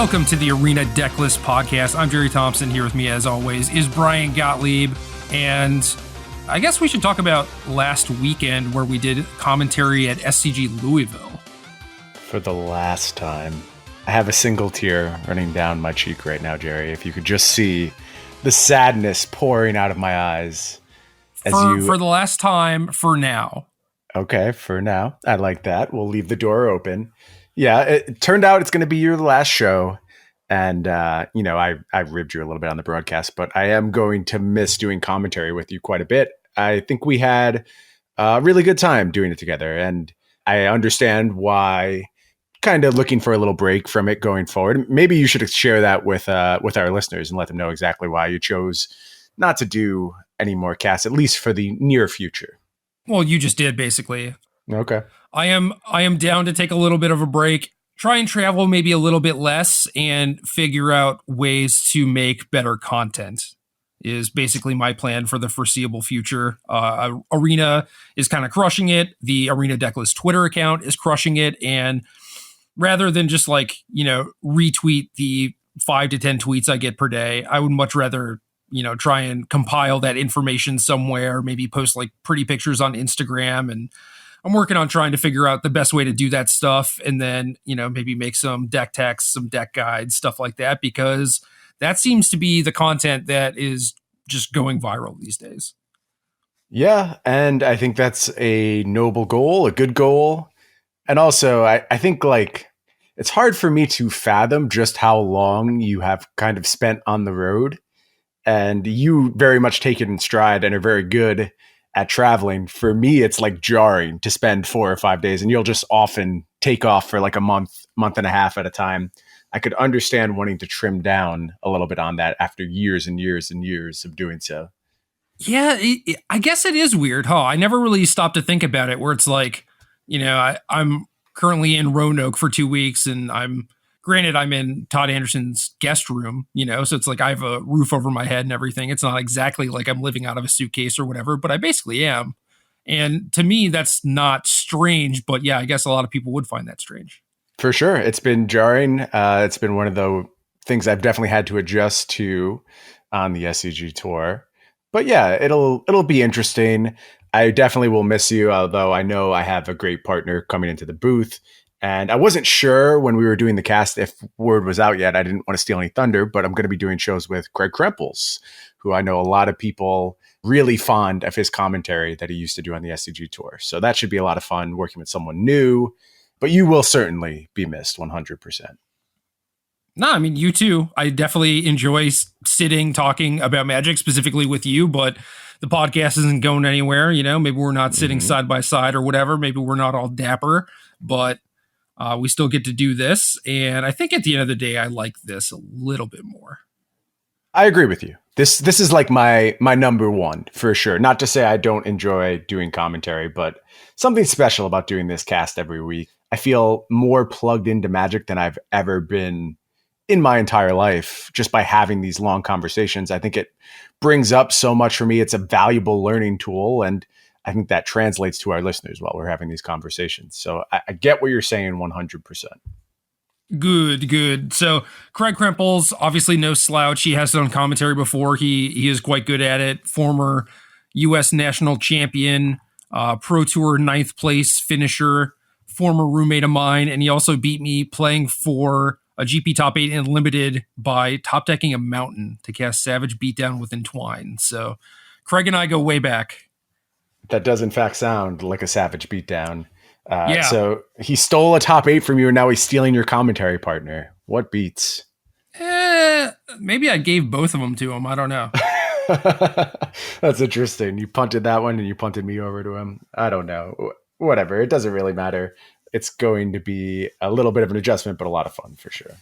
Welcome to the Arena Decklist Podcast. I'm Jerry Thompson. Here with me, as always, is Brian Gottlieb. And I guess we should talk about last weekend where we did commentary at SCG Louisville. For the last time. I have a single tear running down my cheek right now, Jerry. If you could just see the sadness pouring out of my eyes. For the last time, for now. Okay, for now. I like that. We'll leave the door open. Yeah, it turned out it's going to be your last show. And, I ribbed you a little bit on the broadcast, but I am going to miss doing commentary with you quite a bit. I think we had a really good time doing it together. And I understand why, kind of looking for a little break from it going forward. Maybe you should share that with our listeners and let them know exactly why you chose not to do any more casts, at least for the near future. Well, you just did, basically. Okay. I am down to take a little bit of a break, try and travel maybe a little bit less, and figure out ways to make better content is basically my plan for the foreseeable future. Arena is kind of crushing it. The Arena Decklist Twitter account is crushing it. And rather than just retweet the 5 to 10 tweets I get per day, I would much rather, try and compile that information somewhere, maybe post pretty pictures on Instagram. And I'm working on trying to figure out the best way to do that stuff. And then, maybe make some deck texts, some deck guides, stuff like that, because that seems to be the content that is just going viral these days. Yeah. And I think that's a noble goal, a good goal. And also, I think it's hard for me to fathom just how long you have kind of spent on the road. And you very much take it in stride and are very good at traveling. For me, it's jarring to spend 4 or 5 days, and you'll just often take off for a month and a half at a time. I could understand wanting to trim down a little bit on that after years and years and years of doing so. Yeah, I guess it is weird, huh? I never really stopped to think about it, where it's I'm currently in Roanoke for 2 weeks, and I'm in Todd Anderson's guest room, so it's I have a roof over my head and everything. It's not exactly like I'm living out of a suitcase or whatever, but I basically am. And to me, that's not strange, but yeah, I guess a lot of people would find that strange. For sure. It's been jarring. It's been one of the things I've definitely had to adjust to on the SCG tour. But yeah, it'll be interesting. I definitely will miss you, although I know I have a great partner coming into the booth. And I wasn't sure when we were doing the cast if word was out yet. I didn't want to steal any thunder, but I'm going to be doing shows with Craig Krempels, who I know a lot of people really fond of his commentary that he used to do on the SCG tour. So that should be a lot of fun working with someone new, but you will certainly be missed 100%. No, I mean, you too. I definitely enjoy sitting, talking about Magic, specifically with you, but the podcast isn't going anywhere. Maybe we're not sitting side by side or whatever. Maybe we're not all dapper, but we still get to do this. And I think at the end of the day, I like this a little bit more. I agree with you. This is my number one for sure. Not to say I don't enjoy doing commentary, but something special about doing this cast every week. I feel more plugged into Magic than I've ever been in my entire life, just by having these long conversations. I think it brings up so much for me. It's a valuable learning tool, and I think that translates to our listeners while we're having these conversations. So I get what you're saying 100%. Good. So Craig Krempels, obviously no slouch. He has done commentary before. He is quite good at it. Former U.S. national champion, Pro Tour 9th place finisher, former roommate of mine. And he also beat me playing for a GP top 8 in limited by top decking a mountain to cast Savage Beatdown with Entwine. So Craig and I go way back. That does in fact sound like a Savage Beatdown. Yeah. So he stole a top 8 from you, and now he's stealing your commentary partner. What beats? Maybe I gave both of them to him. I don't know. That's interesting. You punted that one and you punted me over to him. I don't know. Whatever. It doesn't really matter. It's going to be a little bit of an adjustment, but a lot of fun for sure.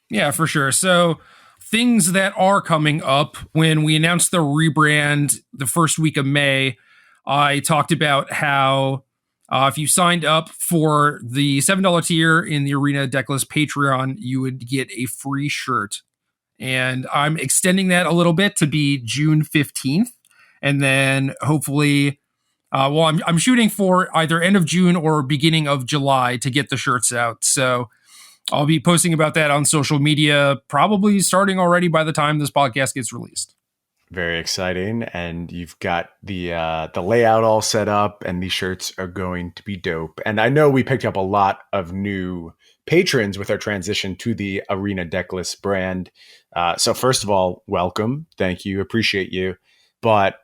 Yeah, for sure. So things that are coming up: when we announced the rebrand the first week of May, I talked about how if you signed up for the $7 tier in the Arena Decklist Patreon, you would get a free shirt. And I'm extending that a little bit to be June 15th. And then hopefully, I'm shooting for either end of June or beginning of July to get the shirts out. So I'll be posting about that on social media, probably starting already by the time this podcast gets released. Very exciting, and you've got the layout all set up, and these shirts are going to be dope. And I know we picked up a lot of new patrons with our transition to the Arena Decklist brand. So first of all, welcome, thank you, appreciate you. But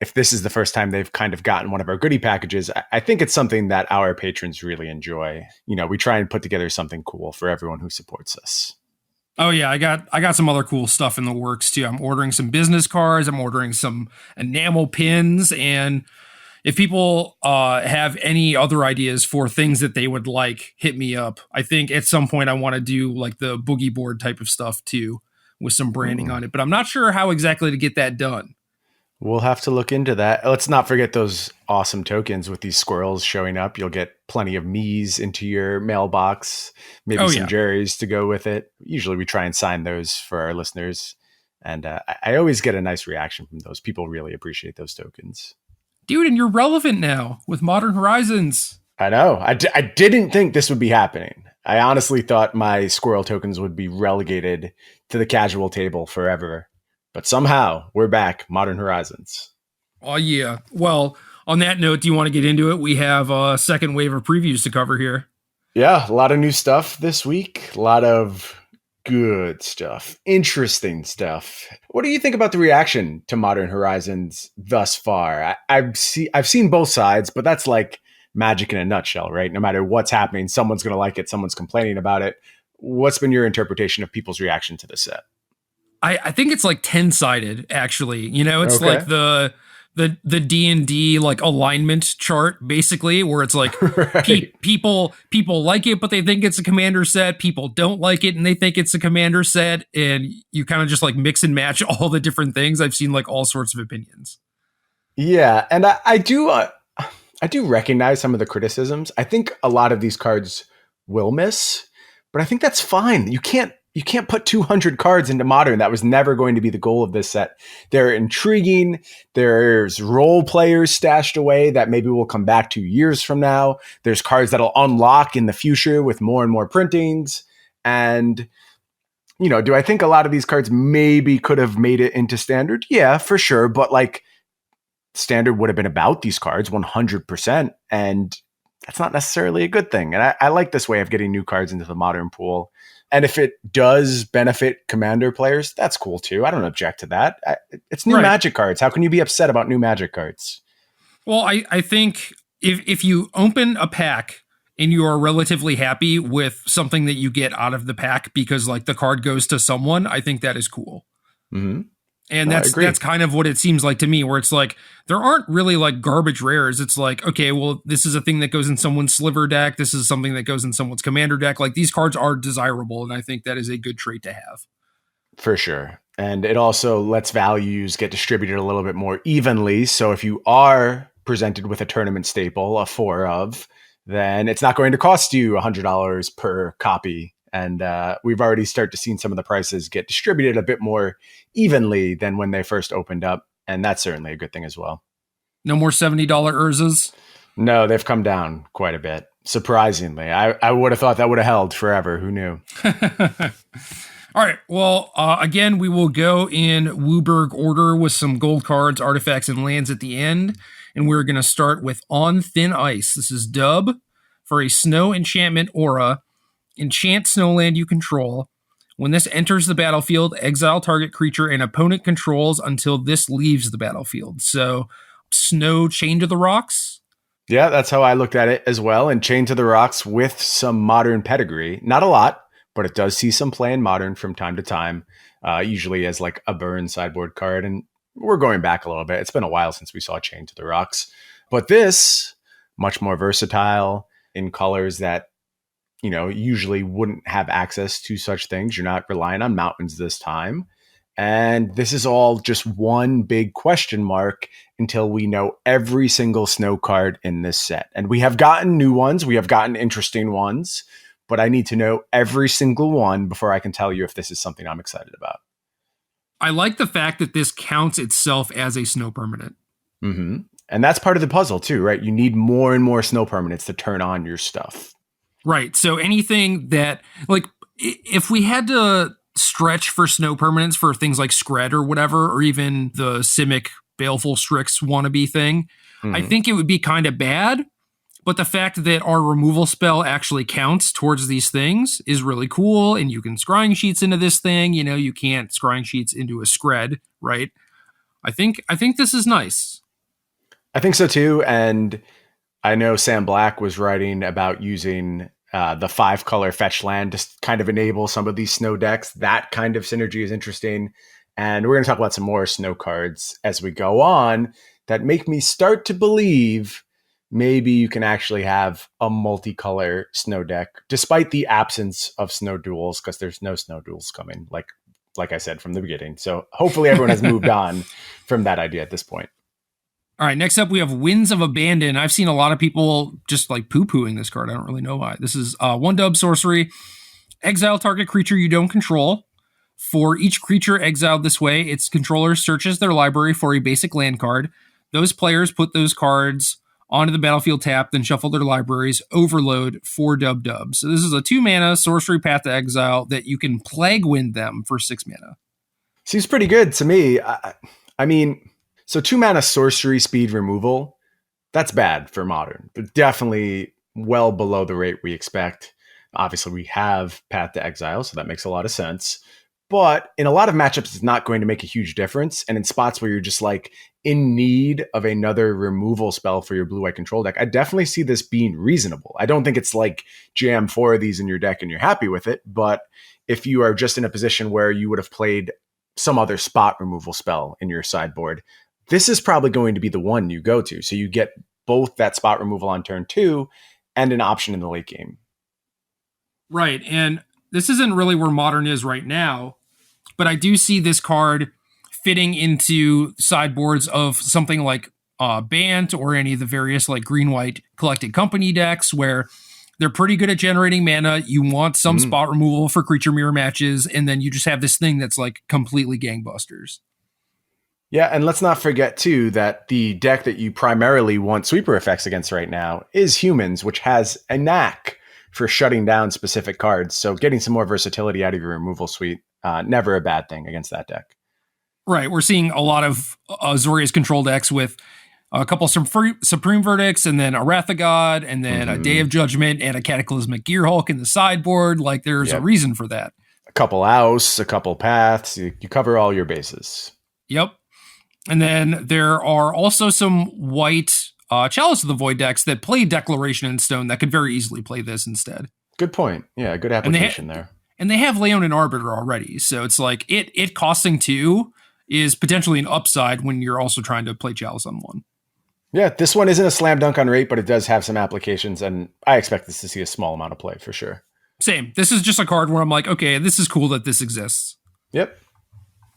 if this is the first time they've kind of gotten one of our goodie packages, I think it's something that our patrons really enjoy. You know, we try and put together something cool for everyone who supports us. Oh yeah, I got some other cool stuff in the works too. I'm ordering some business cards. I'm ordering some enamel pins, and if people have any other ideas for things that they would like, hit me up. I think at some point I want to do like the boogie board type of stuff too, with some branding on it. But I'm not sure how exactly to get that done. We'll have to look into that. Let's not forget those awesome tokens with these squirrels showing up. You'll get plenty of me's into your mailbox, maybe some Jerry's to go with it. Usually we try and sign those for our listeners. And I always get a nice reaction from those. People really appreciate those tokens. Dude, and you're relevant now with Modern Horizons. I know. I didn't think this would be happening. I honestly thought my squirrel tokens would be relegated to the casual table forever. But somehow we're back, Modern Horizons. Oh, yeah. Well, on that note, do you want to get into it? We have a second wave of previews to cover here. Yeah, a lot of new stuff this week. A lot of good stuff. Interesting stuff. What do you think about the reaction to Modern Horizons thus far? I've seen both sides, but that's like Magic in a nutshell, right? No matter what's happening, someone's going to like it, someone's complaining about it. What's been your interpretation of people's reaction to the set? I think it's like 10-sided, actually. You know, it's like the D&D like alignment chart, basically, where it's like right. people like it, but they think it's a commander set. People don't like it, and they think it's a commander set. And you kind of just like mix and match all the different things. I've seen like all sorts of opinions. Yeah, and I do recognize some of the criticisms. I think a lot of these cards will miss, but I think that's fine. You can't put 200 cards into Modern. That was never going to be the goal of this set. They're intriguing. There's role players stashed away that maybe will come back 2 years from now. There's cards that'll unlock in the future with more and more printings. And, you know, do I think a lot of these cards maybe could have made it into Standard? Yeah, for sure. But like Standard would have been about these cards 100%. And that's not necessarily a good thing. And I like this way of getting new cards into the Modern pool. And if it does benefit Commander players, that's cool too. I don't object to that. It's new Magic cards. How can you be upset about new Magic cards? Well, I think if you open a pack and you are relatively happy with something that you get out of the pack because like the card goes to someone, I think that is cool. Mm-hmm. And that's kind of what it seems like to me, where it's like there aren't really like garbage rares. It's like, okay, well, this is a thing that goes in someone's sliver deck. This is something that goes in someone's commander deck. Like these cards are desirable, and I think that is a good trait to have. For sure. And it also lets values get distributed a little bit more evenly. So if you are presented with a tournament staple, a 4 of, then it's not going to cost you $100 per copy. And we've already started to see some of the prices get distributed a bit more evenly than when they first opened up. And that's certainly a good thing as well. No more $70 Urzas? No, they've come down quite a bit. Surprisingly. I would have thought that would have held forever. Who knew? All right. Well, again, we will go in Wooburg order with some gold cards, artifacts, and lands at the end. And we're going to start with On Thin Ice. This is Dub for a snow enchantment aura. Enchant snowland you control. When this enters the battlefield, exile target creature and opponent controls until this leaves the battlefield. So, snow Chain to the Rocks. Yeah, that's how I looked at it as well. And Chain to the Rocks with some Modern pedigree. Not a lot, but it does see some play in Modern from time to time, usually as like a burn sideboard card. And we're going back a little bit. It's been a while since we saw Chain to the Rocks. But this, much more versatile in colors that, you know, usually wouldn't have access to such things. You're not relying on mountains this time. And this is all just one big question mark until we know every single snow card in this set. And we have gotten new ones. We have gotten interesting ones. But I need to know every single one before I can tell you if this is something I'm excited about. I like the fact that this counts itself as a snow permanent. Mm-hmm. And that's part of the puzzle too, right? You need more and more snow permanents to turn on your stuff. Right. So anything that, like, if we had to stretch for snow permanents for things like Skred or whatever, or even the Simic Baleful Strix wannabe thing, I think it would be kind of bad. But the fact that our removal spell actually counts towards these things is really cool. And you can scrying sheets into this thing. You know, you can't scrying sheets into a Skred, right? I think this is nice. I think so too. And I know Sam Black was writing about using the 5-color fetch land to kind of enable some of these snow decks. That kind of synergy is interesting. And we're going to talk about some more snow cards as we go on that make me start to believe maybe you can actually have a multicolor snow deck, despite the absence of snow duels, because there's no snow duels coming, like I said from the beginning. So hopefully everyone has moved on from that idea at this point. All right, next up we have Winds of Abandon. I've seen a lot of people just like poo-pooing this card. I don't really know why. This is 1 sorcery. Exile target creature you don't control. For each creature exiled this way, its controller searches their library for a basic land card. Those players put those cards onto the battlefield tapped, then shuffle their libraries, overload 4 dub. So this is a 2-mana sorcery path to exile that you can Plague Wind them for 6 mana. Seems pretty good to me. I mean, so 2-mana sorcery speed removal, that's bad for Modern, but definitely well below the rate we expect. Obviously, we have Path to Exile, so that makes a lot of sense. But in a lot of matchups, it's not going to make a huge difference. And in spots where you're just like in need of another removal spell for your blue-white control deck, I definitely see this being reasonable. I don't think it's like jam 4 of these in your deck and you're happy with it. But if you are just in a position where you would have played some other spot removal spell in your sideboard, this is probably going to be the one you go to. So you get both that spot removal on turn 2 and an option in the late game. Right. And this isn't really where Modern is right now, but I do see this card fitting into sideboards of something like Bant or any of the various like green-white collected company decks where they're pretty good at generating mana. You want some spot removal for creature mirror matches, and then you just have this thing that's like completely gangbusters. Yeah, and let's not forget, too, that the deck that you primarily want sweeper effects against right now is Humans, which has a knack for shutting down specific cards. So getting some more versatility out of your removal suite, never a bad thing against that deck. Right, we're seeing a lot of Azorius control decks with a couple Supreme Verdicts, and then a Wrath of God, and then a Day of Judgment, and a Cataclysmic Gearhulk in the sideboard. Like, there's a reason for that. A couple Ouse, a couple Paths, you cover all your bases. Yep. And then there are also some white Chalice of the Void decks that play Declaration in Stone that could very easily play this instead. Good point. Yeah, good application there. And they have Leon and Arbiter already, so it's like it costing 2 is potentially an upside when you're also trying to play Chalice on 1. Yeah, this one isn't a slam dunk on rate, but it does have some applications, and I expect this to see a small amount of play for sure. Same. This is just a card where I'm like, okay, this is cool that this exists. Yep.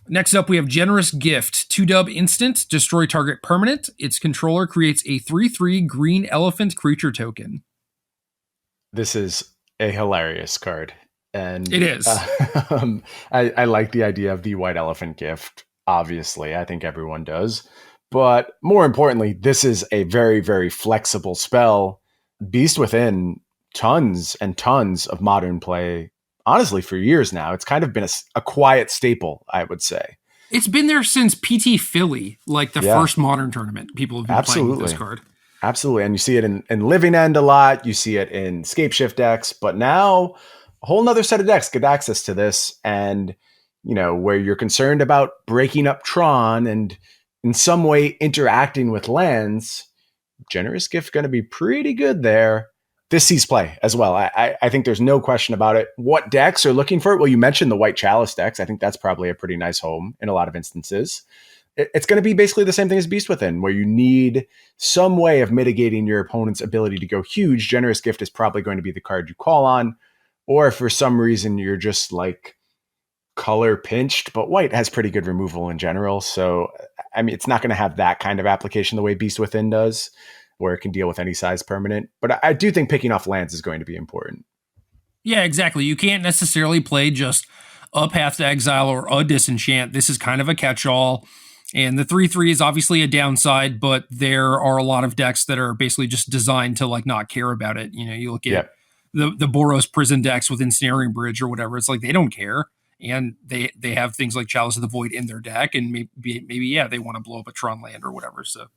Next up, we have Generous Gift. 2 instant, destroy target permanent. Its controller creates a 3/3 green elephant creature token. This is a hilarious card. And it is. I like the idea of the white elephant gift. Obviously, I think everyone does. But more importantly, this is a very, very flexible spell. Beast Within, tons and tons of Modern play. Honestly, for years now, it's kind of been a quiet staple, I would say. It's been there since PT Philly, like the first Modern tournament. People have been playing with this card. Absolutely. And you see it in Living End a lot. You see it in Scapeshift decks. But now a whole nother set of decks get access to this. And, you know, where you're concerned about breaking up Thran and in some way interacting with lands, Generous Gift going to be pretty good there. This sees play as well. I think there's no question about it. What decks are looking for it? Well, you mentioned the White Chalice decks. I think that's probably a pretty nice home in a lot of instances. It's going to be basically the same thing as Beast Within, where you need some way of mitigating your opponent's ability to go huge. Generous Gift is probably going to be the card you call on. Or if for some reason you're just like color pinched, but white has pretty good removal in general. So, I mean, it's not going to have that kind of application the way Beast Within does, where it can deal with any size permanent. But I do think picking off lands is going to be important. Yeah, exactly. You can't necessarily play just a Path to Exile or a Disenchant. This is kind of a catch-all. And the 3/3 is obviously a downside, but there are a lot of decks that are basically just designed to like not care about it. You know, you look at the Boros prison decks with Ensnaring Bridge or whatever. It's like they don't care. And they have things like Chalice of the Void in their deck, and maybe yeah, they want to blow up a Tron land or whatever. So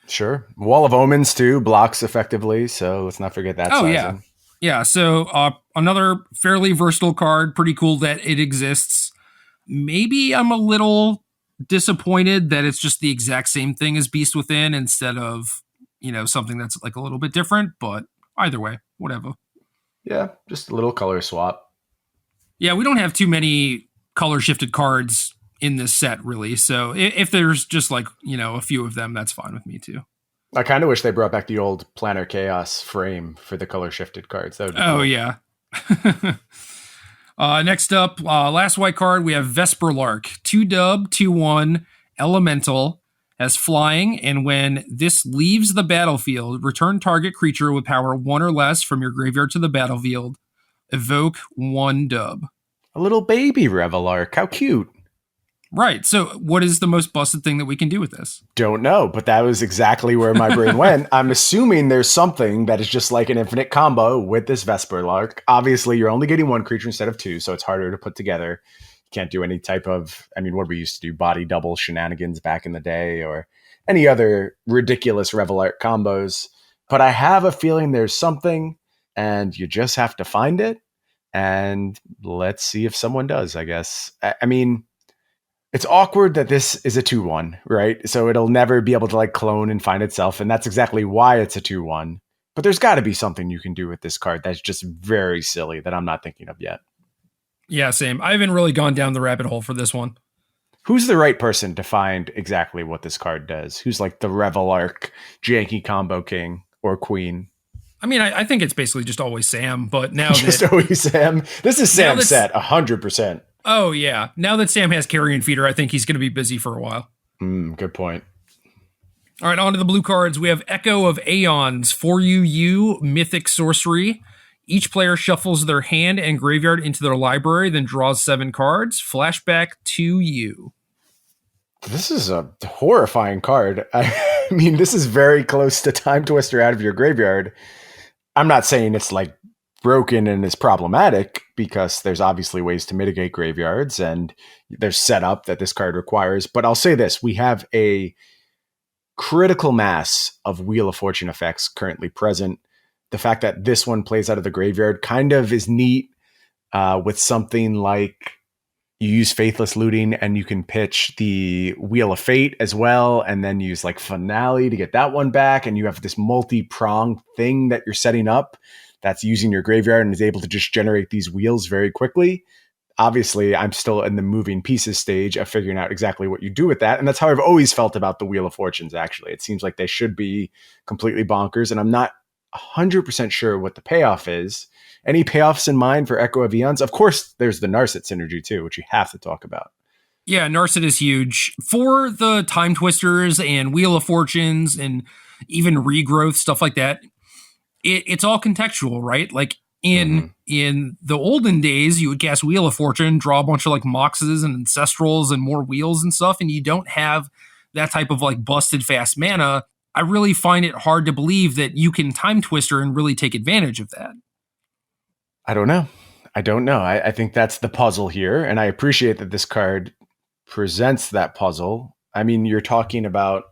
sure. Wall of Omens too blocks effectively, so let's not forget that. Yeah. Yeah, so another fairly versatile card. Pretty cool that it exists. Maybe I'm a little disappointed that it's just the exact same thing as Beast Within instead of, something that's like a little bit different. But either way, whatever. Yeah, just a little color swap. Yeah, we don't have too many color shifted cards in this set, really. So if there's just like, a few of them, that's fine with me too. I kind of wish they brought back the old Planar Chaos frame for the color shifted cards. That would be cool. Yeah. Next up, last white card, we have Vesperlark. 2-dub, 2/1, elemental, has flying, and when this leaves the battlefield, return target creature with power 1 or less from your graveyard to the battlefield. Evoke 1 dub. A little baby Revelark. How cute. Right. So what is the most busted thing that we can do with this? Don't know, but that was exactly where my brain went. I'm assuming there's something that is just like an infinite combo with this Vesperlark. Obviously, you're only getting 1 creature instead of 2, so it's harder to put together. You can't do any type of, what we used to do, body double shenanigans back in the day, or any other ridiculous Revelark combos. But I have a feeling there's something, and you just have to find it. And let's see if someone does, I guess. It's awkward that this is a 2/1, right? So it'll never be able to like clone and find itself. And that's exactly why it's a 2/1. But there's got to be something you can do with this card that's just very silly that I'm not thinking of yet. Yeah, same. I haven't really gone down the rabbit hole for this one. Who's the right person to find exactly what this card does? Who's like the Revelark janky combo king or queen? I think it's basically just always Sam, but now always Sam. This is Sam's set, 100%. Oh, yeah. Now that Sam has Carrion Feeder, I think he's going to be busy for a while. Good point. All right, on to the blue cards. We have Echo of Aeons, 4/UU, Mythic Sorcery. Each player shuffles their hand and graveyard into their library, then draws 7 cards. Flashback to you. This is a horrifying card. This is very close to Time Twister out of your graveyard. I'm not saying it's like broken and is problematic, because there's obviously ways to mitigate graveyards and there's setup that this card requires. But I'll say this, we have a critical mass of Wheel of Fortune effects currently present. The fact that this one plays out of the graveyard kind of is neat, with something like you use Faithless Looting and you can pitch the Wheel of Fate as well, and then use like Finale to get that one back. And you have this multi-pronged thing that you're setting up that's using your graveyard and is able to just generate these wheels very quickly. Obviously, I'm still in the moving pieces stage of figuring out exactly what you do with that. And that's how I've always felt about the Wheel of Fortunes, actually. It seems like they should be completely bonkers, and I'm not 100% sure what the payoff is. Any payoffs in mind for Echo of Eons? Of course, there's the Narset synergy too, which you have to talk about. Yeah, Narset is huge. For the Time Twisters and Wheel of Fortunes and even Regrowth, stuff like that, it's all contextual, right? Like in the olden days, you would cast Wheel of Fortune, draw a bunch of like Moxes and Ancestrals and more wheels and stuff, and you don't have that type of like busted fast mana. I really find it hard to believe that you can Time Twister and really take advantage of that. I don't know. I think that's the puzzle here, and I appreciate that this card presents that puzzle. You're talking about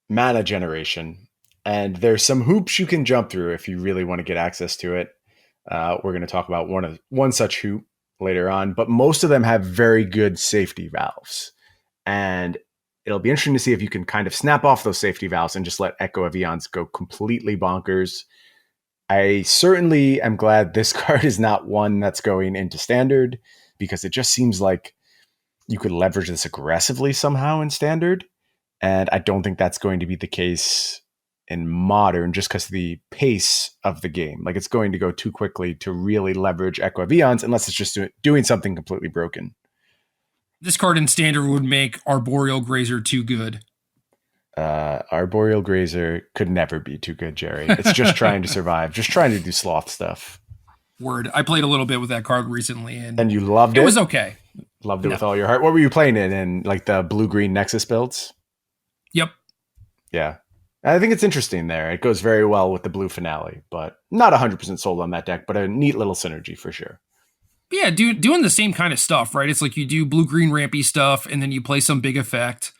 mana generation, and there's some hoops you can jump through if you really want to get access to it. We're going to talk about one such hoop later on, but most of them have very good safety valves, and it'll be interesting to see if you can kind of snap off those safety valves and just let Echo of Eons go completely bonkers. I certainly am glad this card is not one that's going into standard, because it just seems like you could leverage this aggressively somehow in standard. And I don't think that's going to be the case in modern, just because of the pace of the game. Like, it's going to go too quickly to really leverage Echo of Eons unless it's just doing something completely broken. This card in standard would make Arboreal Grazer too good. Arboreal Grazer could never be too good, Jerry. It's just trying to survive, just trying to do sloth stuff. Word. I played a little bit with that card recently, and you loved it? It was okay. Loved it with all your heart. What were you playing in like the blue-green Nexus builds? Yep. Yeah. I think it's interesting there. It goes very well with the blue finale, but not 100% sold on that deck, but a neat little synergy for sure. But yeah, doing the same kind of stuff, right? It's like you do blue-green rampy stuff, and then you play some big effect.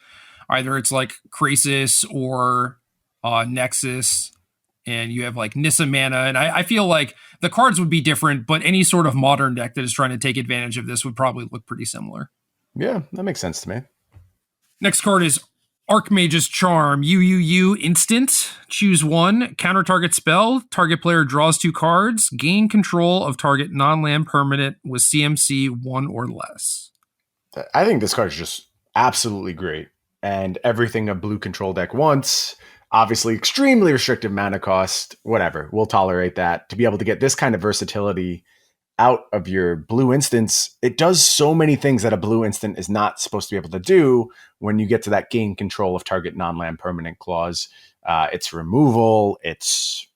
Either it's like Krasis or Nexus, and you have like Nissa mana. And I feel like the cards would be different, but any sort of modern deck that is trying to take advantage of this would probably look pretty similar. Yeah, that makes sense to me. Next card is Archmage's Charm. You instant. Choose one. Counter target spell. Target player draws 2 cards. Gain control of target non-land permanent with CMC 1 or less. I think this card is just absolutely great. And everything a blue control deck wants. Obviously, extremely restrictive mana cost. Whatever. We'll tolerate that. To be able to get this kind of versatility out of your blue instance, it does so many things that a blue instant is not supposed to be able to do when you get to that gain control of target non-land permanent clause. It's removal, it's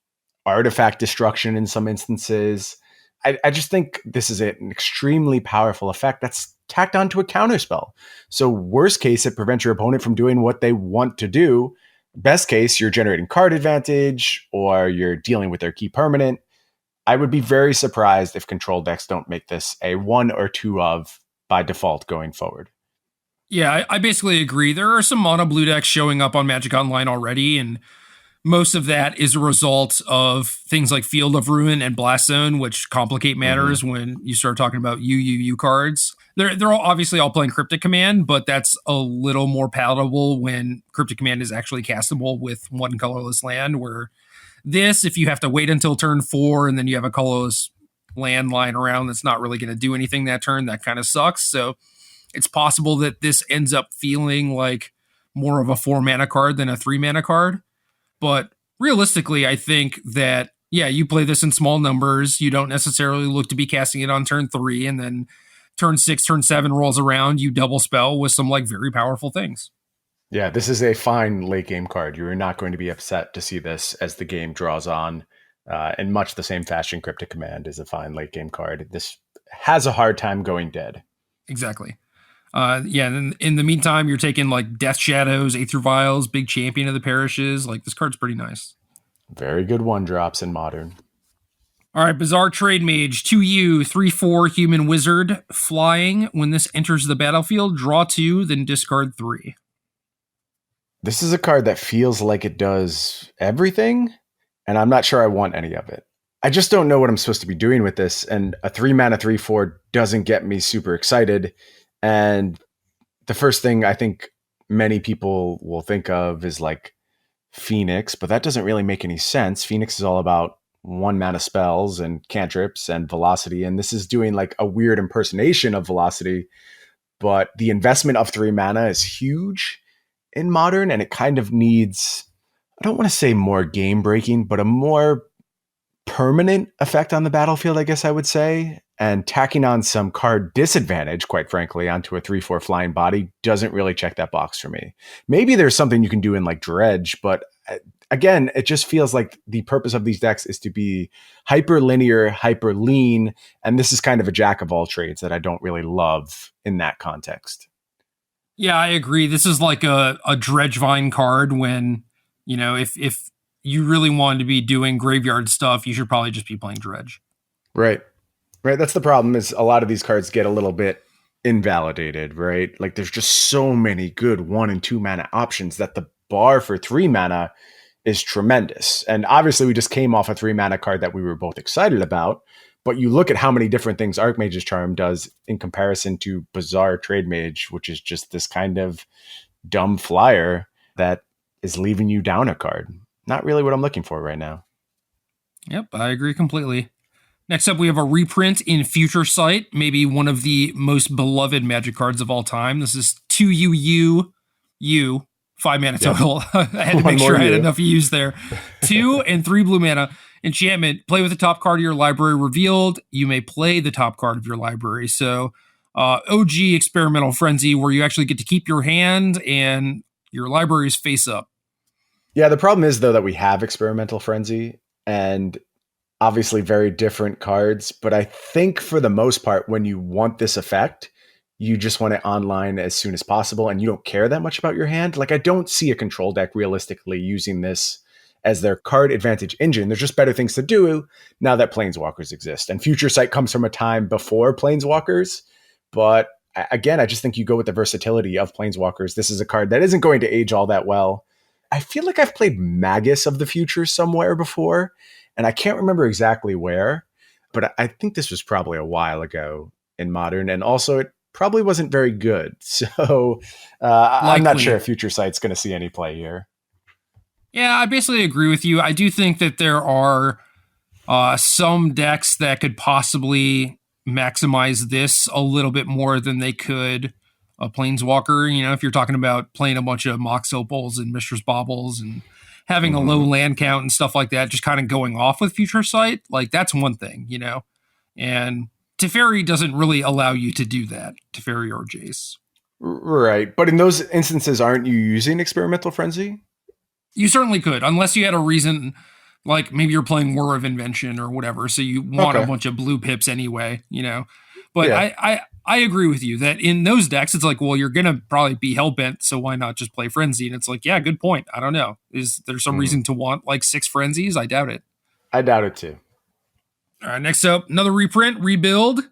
artifact destruction in some instances. I just think this is an extremely powerful effect that's tacked onto a counterspell. So worst case, it prevents your opponent from doing what they want to do. Best case, you're generating card advantage or you're dealing with their key permanent. I would be very surprised if control decks don't make this a 1 or 2 of by default going forward. Yeah, I basically agree. There are some mono blue decks showing up on Magic Online already, and most of that is a result of things like Field of Ruin and Blast Zone, which complicate matters when you start talking about UUU cards. They're all obviously all playing Cryptic Command, but that's a little more palatable when Cryptic Command is actually castable with 1 colorless land, where this, if you have to wait until turn 4 and then you have a colorless land lying around that's not really going to do anything that turn, that kind of sucks. So it's possible that this ends up feeling like more of a 4 mana card than a 3 mana card. But realistically, I think that, yeah, you play this in small numbers. You don't necessarily look to be casting it on turn 3, and then turn 6, turn 7 rolls around, you double spell with some like very powerful things. Yeah, this is a fine late game card. You are not going to be upset to see this as the game draws on. In much the same fashion, Cryptic Command is a fine late game card. This has a hard time going dead. Exactly. Yeah, and in the meantime, you're taking like Death Shadows, Aether Vials, Big Champion of the Parishes. Like, this card's pretty nice. Very good 1-drops in Modern. All right, Bazaar Trademage, 2U, 3/4 human wizard, flying. When this enters the battlefield, draw 2, then discard 3. This is a card that feels like it does everything, and I'm not sure I want any of it. I just don't know what I'm supposed to be doing with this, and a 3 mana 3/4 doesn't get me super excited. And the first thing I think many people will think of is like Phoenix, but that doesn't really make any sense. Phoenix is all about 1 mana spells and cantrips and velocity, and this is doing like a weird impersonation of velocity, but the investment of 3 mana is huge in Modern, and it kind of needs, I don't want to say more game breaking, but a more permanent effect on the battlefield, I guess I would say. And tacking on some card disadvantage, quite frankly, onto a 3/4 flying body doesn't really check that box for me. Maybe there's something you can do in like Dredge, but again, it just feels like the purpose of these decks is to be hyper linear, hyper lean, and this is kind of a jack of all trades that I don't really love in that context. Yeah, I agree. This is like a Dredgevine card when, you know, if you really wanted to be doing graveyard stuff, you should probably just be playing Dredge. Right. Right. That's the problem, is a lot of these cards get a little bit invalidated, right? Like there's just so many good 1 and 2 mana options that the bar for 3 mana is tremendous. And obviously we just came off a 3 mana card that we were both excited about, but you look at how many different things Archmage's Charm does in comparison to Bazaar Trademage, which is just this kind of dumb flyer that is leaving you down a card. Not really what I'm looking for right now. Yep, I agree completely. Next up, we have a reprint in Future Sight, maybe one of the most beloved Magic cards of all time. This is 2U, 5 mana total. I had to make sure I had enough U's there. 2 and 3 blue mana. Enchantment, play with the top card of your library revealed. You may play the top card of your library. So OG Experimental Frenzy, where you actually get to keep your hand and your library is face up. Yeah, the problem is, though, that we have Experimental Frenzy and obviously very different cards. But I think for the most part, when you want this effect, you just want it online as soon as possible and you don't care that much about your hand. Like, I don't see a control deck realistically using this as their card advantage engine. There's just better things to do now that Planeswalkers exist. And Future Sight comes from a time before Planeswalkers. But again, I just think you go with the versatility of Planeswalkers. This is a card that isn't going to age all that well. I feel like I've played Magus of the Future somewhere before, and I can't remember exactly where, but I think this was probably a while ago in Modern, and also it probably wasn't very good. So I'm not sure if Future Sight's going to see any play here. Yeah, I basically agree with you. I do think that there are some decks that could possibly maximize this a little bit more than they could a Planeswalker. You know, if you're talking about playing a bunch of Mox Opals and Mistress Baubles and having a low land count and stuff like that, just kind of going off with Future Sight, like that's one thing, you know? And Teferi doesn't really allow you to do that, Teferi or Jace. Right. But in those instances, aren't you using Experimental Frenzy? You certainly could, unless you had a reason, like maybe you're playing War of Invention or whatever, so you want a bunch of blue pips anyway, you know? But yeah. I agree with you that in those decks, it's like, well, you're going to probably be hellbent, so why not just play Frenzy? And it's like, yeah, good point. I don't know. Is there some reason to want like 6 Frenzies? I doubt it. I doubt it too. All right, next up, another reprint, Rebuild.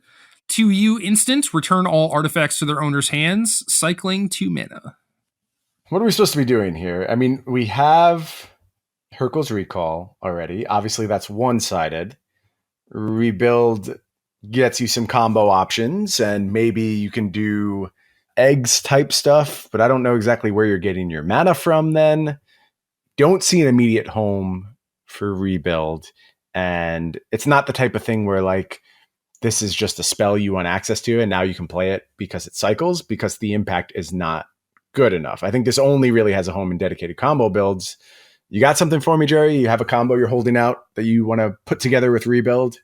2U instant, return all artifacts to their owner's hands, cycling 2 mana. What are we supposed to be doing here? I mean, we have Hurkyl's Recall already. Obviously, that's one-sided. Rebuild gets you some combo options, and maybe you can do eggs type stuff, but I don't know exactly where you're getting your mana from then. Don't see an immediate home for Rebuild, and it's not the type of thing where like this is just a spell you want access to and now you can play it because it cycles, because the impact is not good enough. I think this only really has a home in dedicated combo builds. You got something for me, Jerry? You have a combo you're holding out that you want to put together with Rebuild?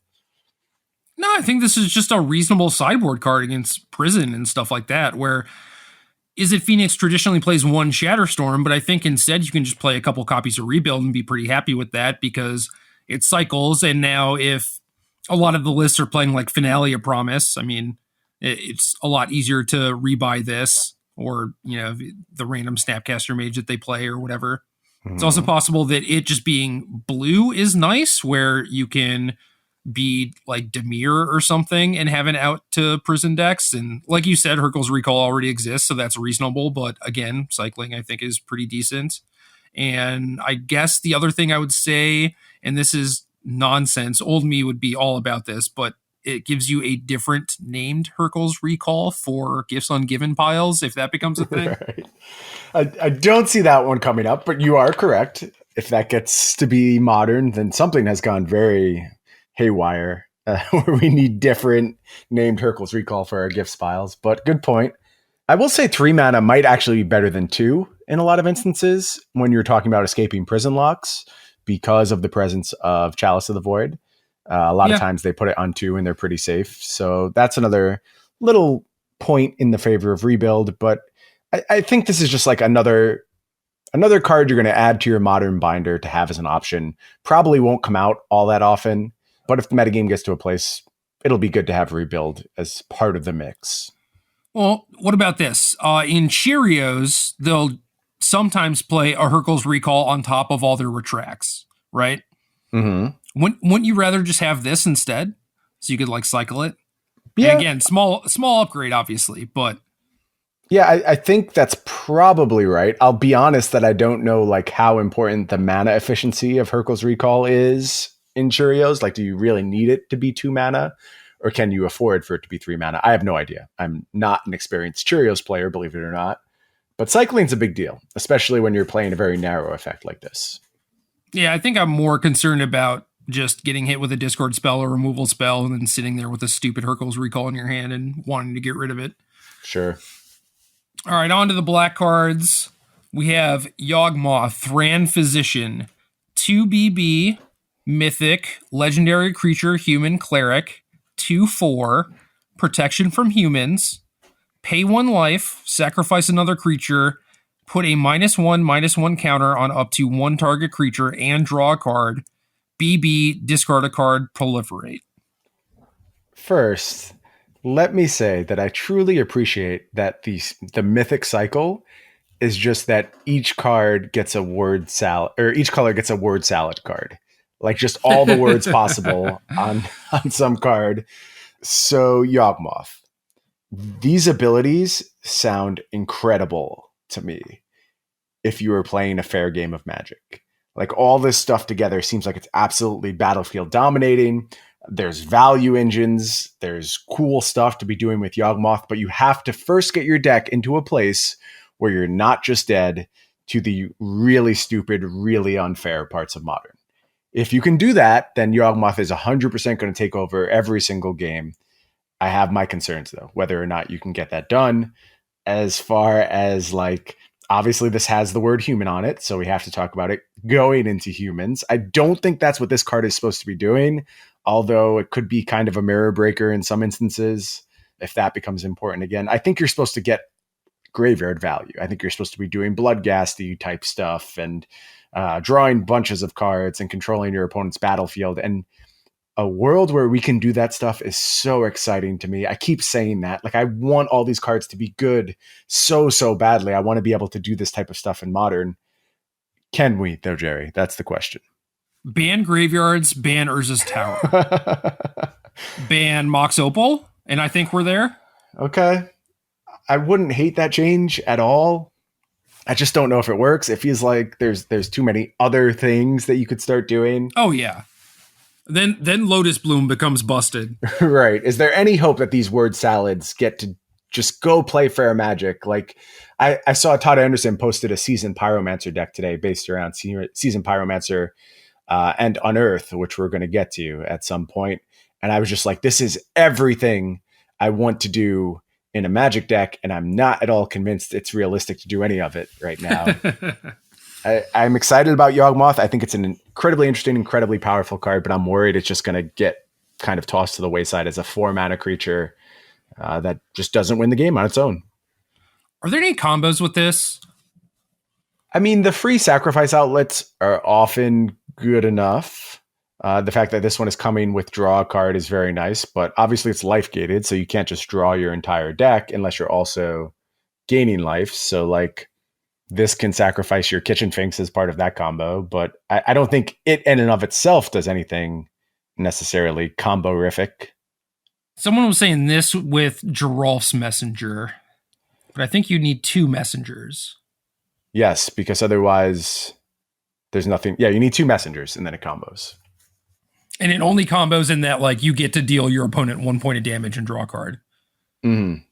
No, I think this is just a reasonable sideboard card against Prison and stuff like that, where Izzet Phoenix traditionally plays 1 Shatterstorm, but I think instead you can just play a couple copies of Rebuild and be pretty happy with that because it cycles. And now if a lot of the lists are playing like Finale of Promise, I mean, it's a lot easier to rebuy this or, you know, the random Snapcaster Mage that they play or whatever. It's also possible that it just being blue is nice, where you can be like Dimir or something and have an out to Prison decks. And like you said, Hurkyl's Recall already exists, so that's reasonable. But again, cycling I think is pretty decent. And I guess the other thing I would say, and this is nonsense, old me would be all about this, but it gives you a different named Hurkyl's Recall for Gifts Ungiven piles, if that becomes a thing. Right. I don't see that one coming up, but you are correct. If that gets to be modern, then something has gone very haywire, where we need different named Hurkyl's Recall for our gifts piles. But good point. I will say 3 mana might actually be better than 2 in a lot of instances when you're talking about escaping prison locks because of the presence of Chalice of the Void. A lot of times they put it on 2 and they're pretty safe. So that's another little point in the favor of Rebuild. But I think this is just like another card you're going to add to your modern binder to have as an option. Probably won't come out all that often, but if the metagame gets to a place, it'll be good to have Rebuild as part of the mix. Well, what about this? In Cheerios, they'll sometimes play a Hurkyl's Recall on top of all their retracts, right? Mm-hmm. Wouldn't you rather just have this instead, so you could like cycle it? Yeah. And again, small upgrade, obviously, but yeah, I think that's probably right. I'll be honest that I don't know like how important the mana efficiency of Hurkyl's Recall is in Cheerios. Like, do you really need it to be 2 mana, or can you afford for it to be 3 mana? I have no idea. I'm not an experienced Cheerios player, believe it or not. But cycling's a big deal, especially when you're playing a very narrow effect like this. Yeah, I think I'm more concerned about just getting hit with a discard spell or removal spell and then sitting there with a stupid Hurkyl's Recall in your hand and wanting to get rid of it. Sure. All right, on to the black cards. We have Yawgmoth, Thran Physician, 2BB, Mythic, Legendary Creature, Human Cleric, 2/4, Protection from Humans, pay 1 life, sacrifice another creature, put a -1/-1 counter on up to 1 target creature and draw a card. BB, discard a card, proliferate. First, Let me say that I truly appreciate that the mythic cycle is just that each card gets a word salad, or each color gets a word salad card. Like just all the words possible on some card. So Yawgmoth. These abilities sound incredible to me if you were playing a fair game of Magic. Like all this stuff together seems like it's absolutely battlefield dominating. There's value engines. There's cool stuff to be doing with Yawgmoth, but you have to first get your deck into a place where you're not just dead to the really stupid, really unfair parts of Modern. If you can do that, then Yawgmoth is 100% going to take over every single game. I have my concerns, though, whether or not you can get that done. As far as, like, obviously this has the word human on it, so we have to talk about it going into humans. I don't think that's what this card is supposed to be doing, although it could be kind of a mirror breaker in some instances if that becomes important again. I think you're supposed to get graveyard value. I think you're supposed to be doing bloodghasty type stuff and drawing bunches of cards and controlling your opponent's battlefield. And a world where we can do that stuff is so exciting to me. I keep saying that. Like, I want all these cards to be good so badly. I want to be able to do this type of stuff in Modern. Can we, though, Jerry? That's the question. Ban graveyards, ban Urza's Tower. Ban Mox Opal, and I think we're there. Okay. I wouldn't hate that change at all. I just don't know if it works. It feels like there's too many other things that you could start doing. Oh, yeah. Then Lotus Bloom becomes busted. Right. Is there any hope that these word salads get to just go play fair Magic? Like, I saw Todd Anderson posted a Seasoned Pyromancer deck today based around Seasoned Pyromancer and Unearth, which we're going to get to at some point. And I was just like, this is everything I want to do in a Magic deck, and I'm not at all convinced it's realistic to do any of it right now. I'm excited about Yawgmoth. I think it's an incredibly interesting, incredibly powerful card, but I'm worried it's just going to get kind of tossed to the wayside as a 4-mana creature that just doesn't win the game on its own. Are there any combos with this? I mean, the free sacrifice outlets are often good enough. The fact that this one is coming with draw a card is very nice, but obviously it's life gated, so you can't just draw your entire deck unless you're also gaining life. So, like, this can sacrifice your Kitchen Finks as part of that combo, but I don't think it in and of itself does anything necessarily combo-rific. Someone was saying this with Geralf's Messenger, but I think you need 2 messengers. Yes, because otherwise there's nothing. Yeah, you need 2 messengers and then it combos. And it only combos in that, like, you get to deal your opponent 1 point of damage and draw a card. Mm-hmm.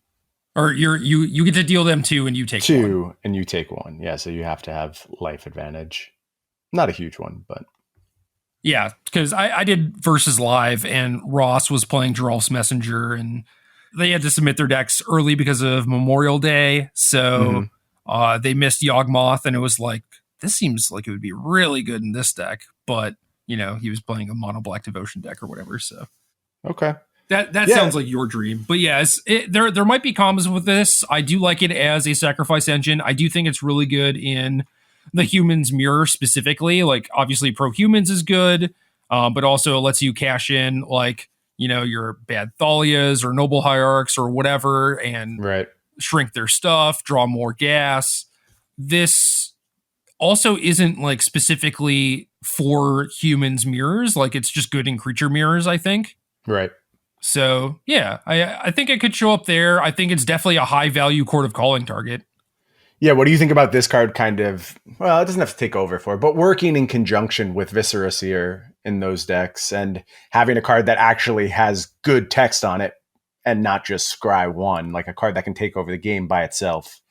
Or you get to deal them 2 and you take 2 1. And you take 1. Yeah, so you have to have life advantage. Not a huge one, but yeah, because I did Versus Live and Ross was playing Geralf's Messenger and they had to submit their decks early because of Memorial Day. So they missed Yawgmoth and it was like, this seems like it would be really good in this deck. But, you know, he was playing a mono black devotion deck or whatever. So okay. That sounds like your dream. But yeah, there might be combos with this. I do like it as a sacrifice engine. I do think it's really good in the Humans Mirror specifically. Like, obviously, Pro Humans is good, but also lets you cash in, like, you know, your bad Thalias or Noble Hierarchs or whatever and shrink their stuff, draw more gas. This also isn't, like, specifically for Humans Mirrors. Like, it's just good in creature mirrors, I think. Right. So, yeah, I think it could show up there. I think it's definitely a high-value Court of Calling target. Yeah, what do you think about this card kind of, well, it doesn't have to take over for it, but working in conjunction with Viscera Seer in those decks and having a card that actually has good text on it and not just Scry 1, like a card that can take over the game by itself?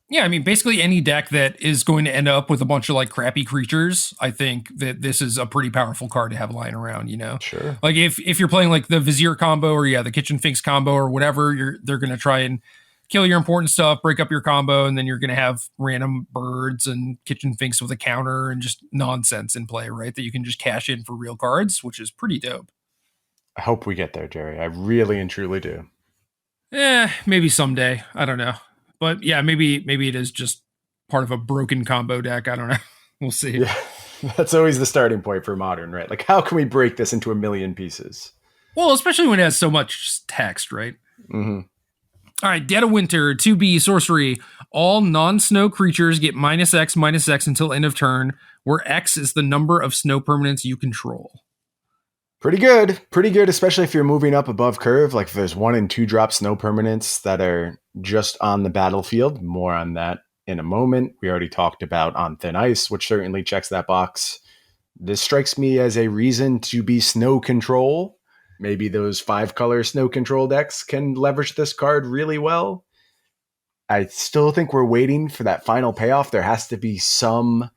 Yeah, I mean, basically any deck that is going to end up with a bunch of, like, crappy creatures, I think that this is a pretty powerful card to have lying around, you know? Sure. Like, if you're playing, like, the Vizier combo or, the Kitchen Finks combo or whatever, they're going to try and kill your important stuff, break up your combo, and then you're going to have random birds and Kitchen Finks with a counter and just nonsense in play, right? That you can just cash in for real cards, which is pretty dope. I hope we get there, Jerry. I really and truly do. Maybe someday. I don't know. But yeah, maybe it is just part of a broken combo deck. I don't know. We'll see. Yeah, that's always the starting point for Modern, right? Like, how can we break this into a million pieces? Well, especially when it has so much text, right? Mm-hmm. All right, Dead of Winter, 2B, sorcery. All non-snow creatures get -X until end of turn, where X is the number of snow permanents you control. Pretty good, especially if you're moving up above curve. Like if there's 1 and 2 drop snow permanents that are just on the battlefield. More on that in a moment. We already talked about On Thin Ice, which certainly checks that box. This strikes me as a reason to be snow control. Maybe those 5-color snow control decks can leverage this card really well. I still think we're waiting for that final payoff. There has to be some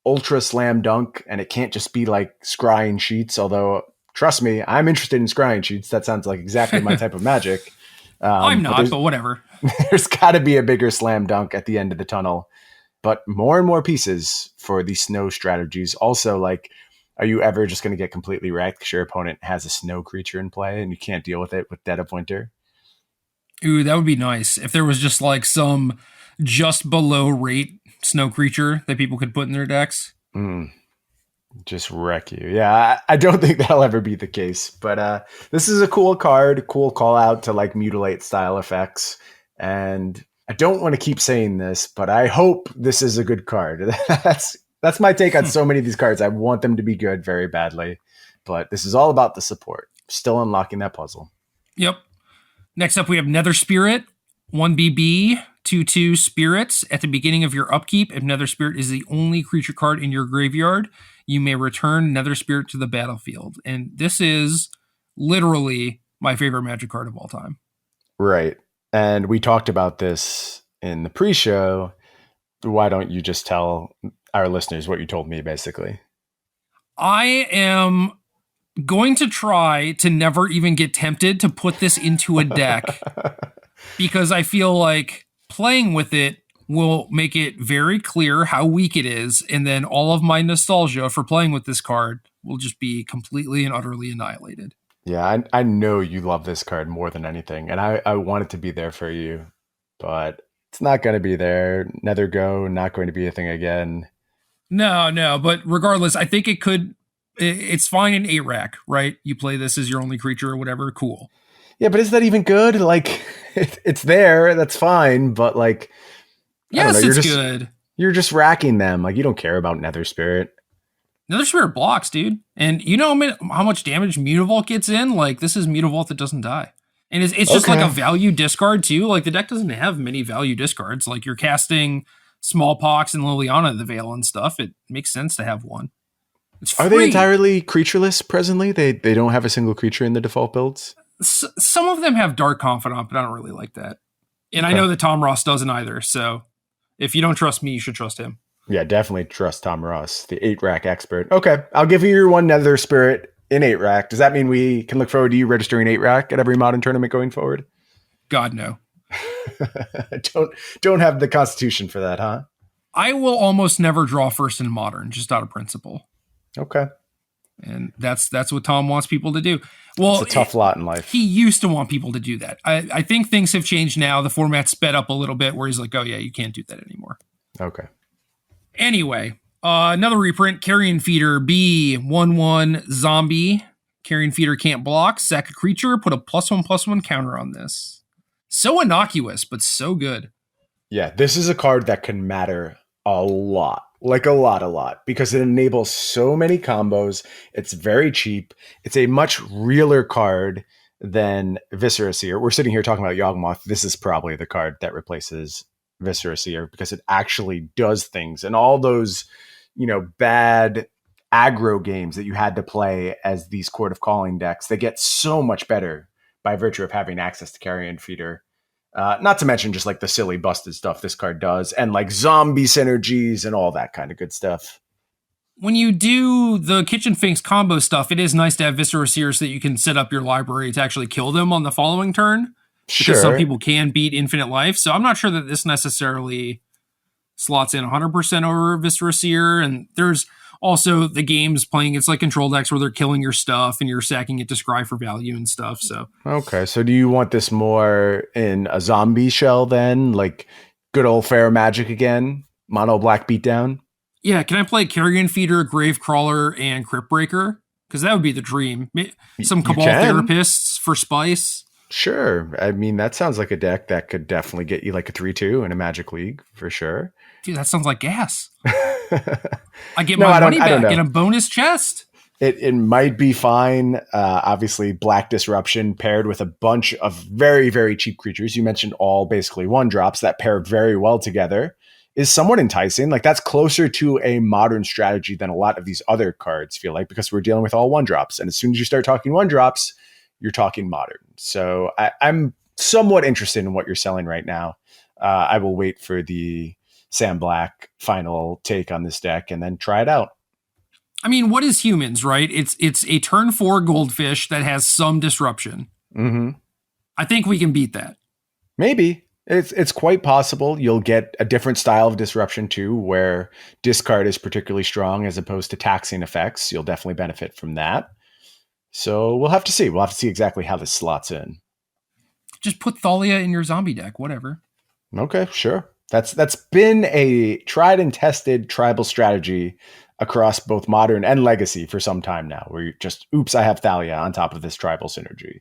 ultra slam dunk, and it can't just be like scrying sheets. Although, trust me, I'm interested in scrying sheets. That sounds like exactly my type of magic. I'm not, but whatever. There's got to be a bigger slam dunk at the end of the tunnel. But more and more pieces for these snow strategies. Also, like, are you ever just going to get completely wrecked because your opponent has a snow creature in play and you can't deal with it with Dead of Winter? Ooh, that would be nice. If there was just like some just below rate snow creature that people could put in their decks. Just wreck you. Yeah, I don't think that'll ever be the case. But this is a cool card, cool call out to like mutilate style effects. And I don't want to keep saying this, but I hope this is a good card. That's my take on so many of these cards. I want them to be good very badly, but this is all about the support. Still unlocking that puzzle. Yep. Next up, we have Nether Spirit, 1BB, 2/2 spirits. At the beginning of your upkeep, if Nether Spirit is the only creature card in your graveyard, you may return Nether Spirit to the battlefield. And this is literally my favorite Magic card of all time. Right. And we talked about this in the pre-show. Why don't you just tell our listeners what you told me, basically? I am going to try to never even get tempted to put this into a deck because I feel like playing with it will make it very clear how weak it is, and then all of my nostalgia for playing with this card will just be completely and utterly annihilated. Yeah, I know you love this card more than anything, and I want it to be there for you, but it's not going to be there. Nether Go, not going to be a thing again. No, but regardless, I think it's fine in 8-rack, right? You play this as your only creature or whatever, cool. Yeah, but is that even good? Like, it's there, that's fine, but like... Yes, it's good. You're just racking them. Like, you don't care about Nether Spirit. Nether Spirit blocks, dude. And you know how much damage Mutavault gets in? Like, this is Mutavault that doesn't die. And it's just like a value discard, too. Like, the deck doesn't have many value discards. Like, you're casting Smallpox and Liliana the Veil and stuff. It makes sense to have one. It's free. Are they entirely creatureless presently? They don't have a single creature in the default builds? Some of them have Dark Confidant, but I don't really like that. And I know that Tom Ross doesn't either, so... If you don't trust me, you should trust him. Yeah, definitely trust Tom Ross, the 8-rack expert. Okay, I'll give you your one Nether Spirit in 8-rack. Does that mean we can look forward to you registering 8-rack at every Modern tournament going forward? God, no. Don't have the constitution for that, huh? I will almost never draw first in Modern, just out of principle. Okay. And that's what Tom wants people to do. Well, it's a tough lot in life. He used to want people to do that. I think things have changed now. The format's sped up a little bit where he's like, oh yeah, you can't do that anymore. Okay. Anyway, another reprint, Carrion Feeder, B, 1/1 zombie. Carrion Feeder can't block, sack a creature, put a +1/+1 counter on this. So innocuous, but so good. Yeah, this is a card that can matter a lot. Like a lot, because it enables so many combos. It's very cheap. It's a much realer card than Viscera Seer. We're sitting here talking about Yawgmoth. This is probably the card that replaces Viscera Seer because it actually does things. And all those, bad aggro games that you had to play as these Court of Calling decks, they get so much better by virtue of having access to Carrion Feeder. Not to mention just like the silly busted stuff this card does and like zombie synergies and all that kind of good stuff. When you do the Kitchen Finks combo stuff, it is nice to have Viscera Seer so that you can set up your library to actually kill them on the following turn. Sure. Because some people can beat Infinite Life. So I'm not sure that this necessarily slots in 100% over Viscera Seer. And there's also the games playing, it's like control decks where they're killing your stuff and you're sacking it to scry for value and stuff. So okay, so do you want this more in a zombie shell then, like good old fair Magic again, mono black beatdown? Yeah, can I play Carrion Feeder, Gravecrawler, and Crypt Breaker? Because that would be the dream. Some Cabal Therapists for spice. Sure. I mean, that sounds like a deck that could definitely get you like a 3-2 in a Magic League for sure. Dude, that sounds like gas. I get No, my money I don't back know. in a bonus chest. It might be fine. Obviously, Black Disruption paired with a bunch of very, very cheap creatures. You mentioned all basically 1-drops that pair very well together is somewhat enticing. Like that's closer to a modern strategy than a lot of these other cards feel like, because we're dealing with all 1-drops. And as soon as you start talking 1-drops, you're talking modern. So I'm somewhat interested in what you're selling right now. I will wait for the Sam Black final take on this deck and then try it out. I mean, what is humans, right? It's a turn 4 goldfish that has some disruption. Mm-hmm. I think we can beat that. Maybe. It's quite possible you'll get a different style of disruption too, where discard is particularly strong as opposed to taxing effects. You'll definitely benefit from that. So we'll have to see. We'll have to see exactly how this slots in. Just put Thalia in your zombie deck, whatever. Okay, sure. That's been a tried and tested tribal strategy across both modern and legacy for some time now, where you just, oops, I have Thalia on top of this tribal synergy.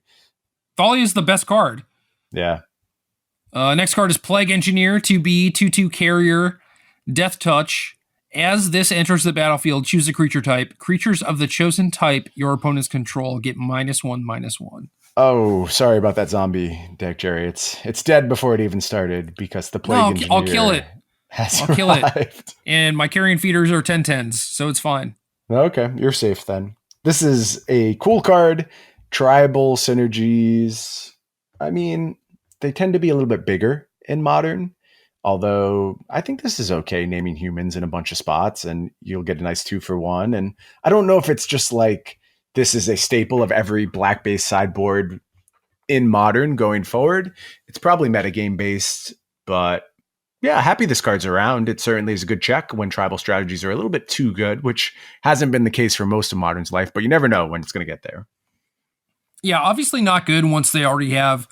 Thalia is the best card. Yeah. Next card is Plague Engineer, 2B, 2/2 carrier, Death Touch. As this enters the battlefield, choose a creature type. Creatures of the chosen type your opponents control get -1/-1. Oh, sorry about that zombie deck, Jerry. It's dead before it even started because the Plague Engineer I'll kill it. I'll kill it. And my Carrion Feeders are 10/10s, so it's fine. Okay, you're safe then. This is a cool card. Tribal synergies. I mean, they tend to be a little bit bigger in modern. Although I think this is okay, naming humans in a bunch of spots, and you'll get a nice 2-for-1. And I don't know if it's just like this is a staple of every black-based sideboard in modern going forward. It's probably metagame based, but yeah, happy this card's around. It certainly is a good check when tribal strategies are a little bit too good, which hasn't been the case for most of modern's life, but you never know when it's going to get there. Yeah, obviously not good once they already have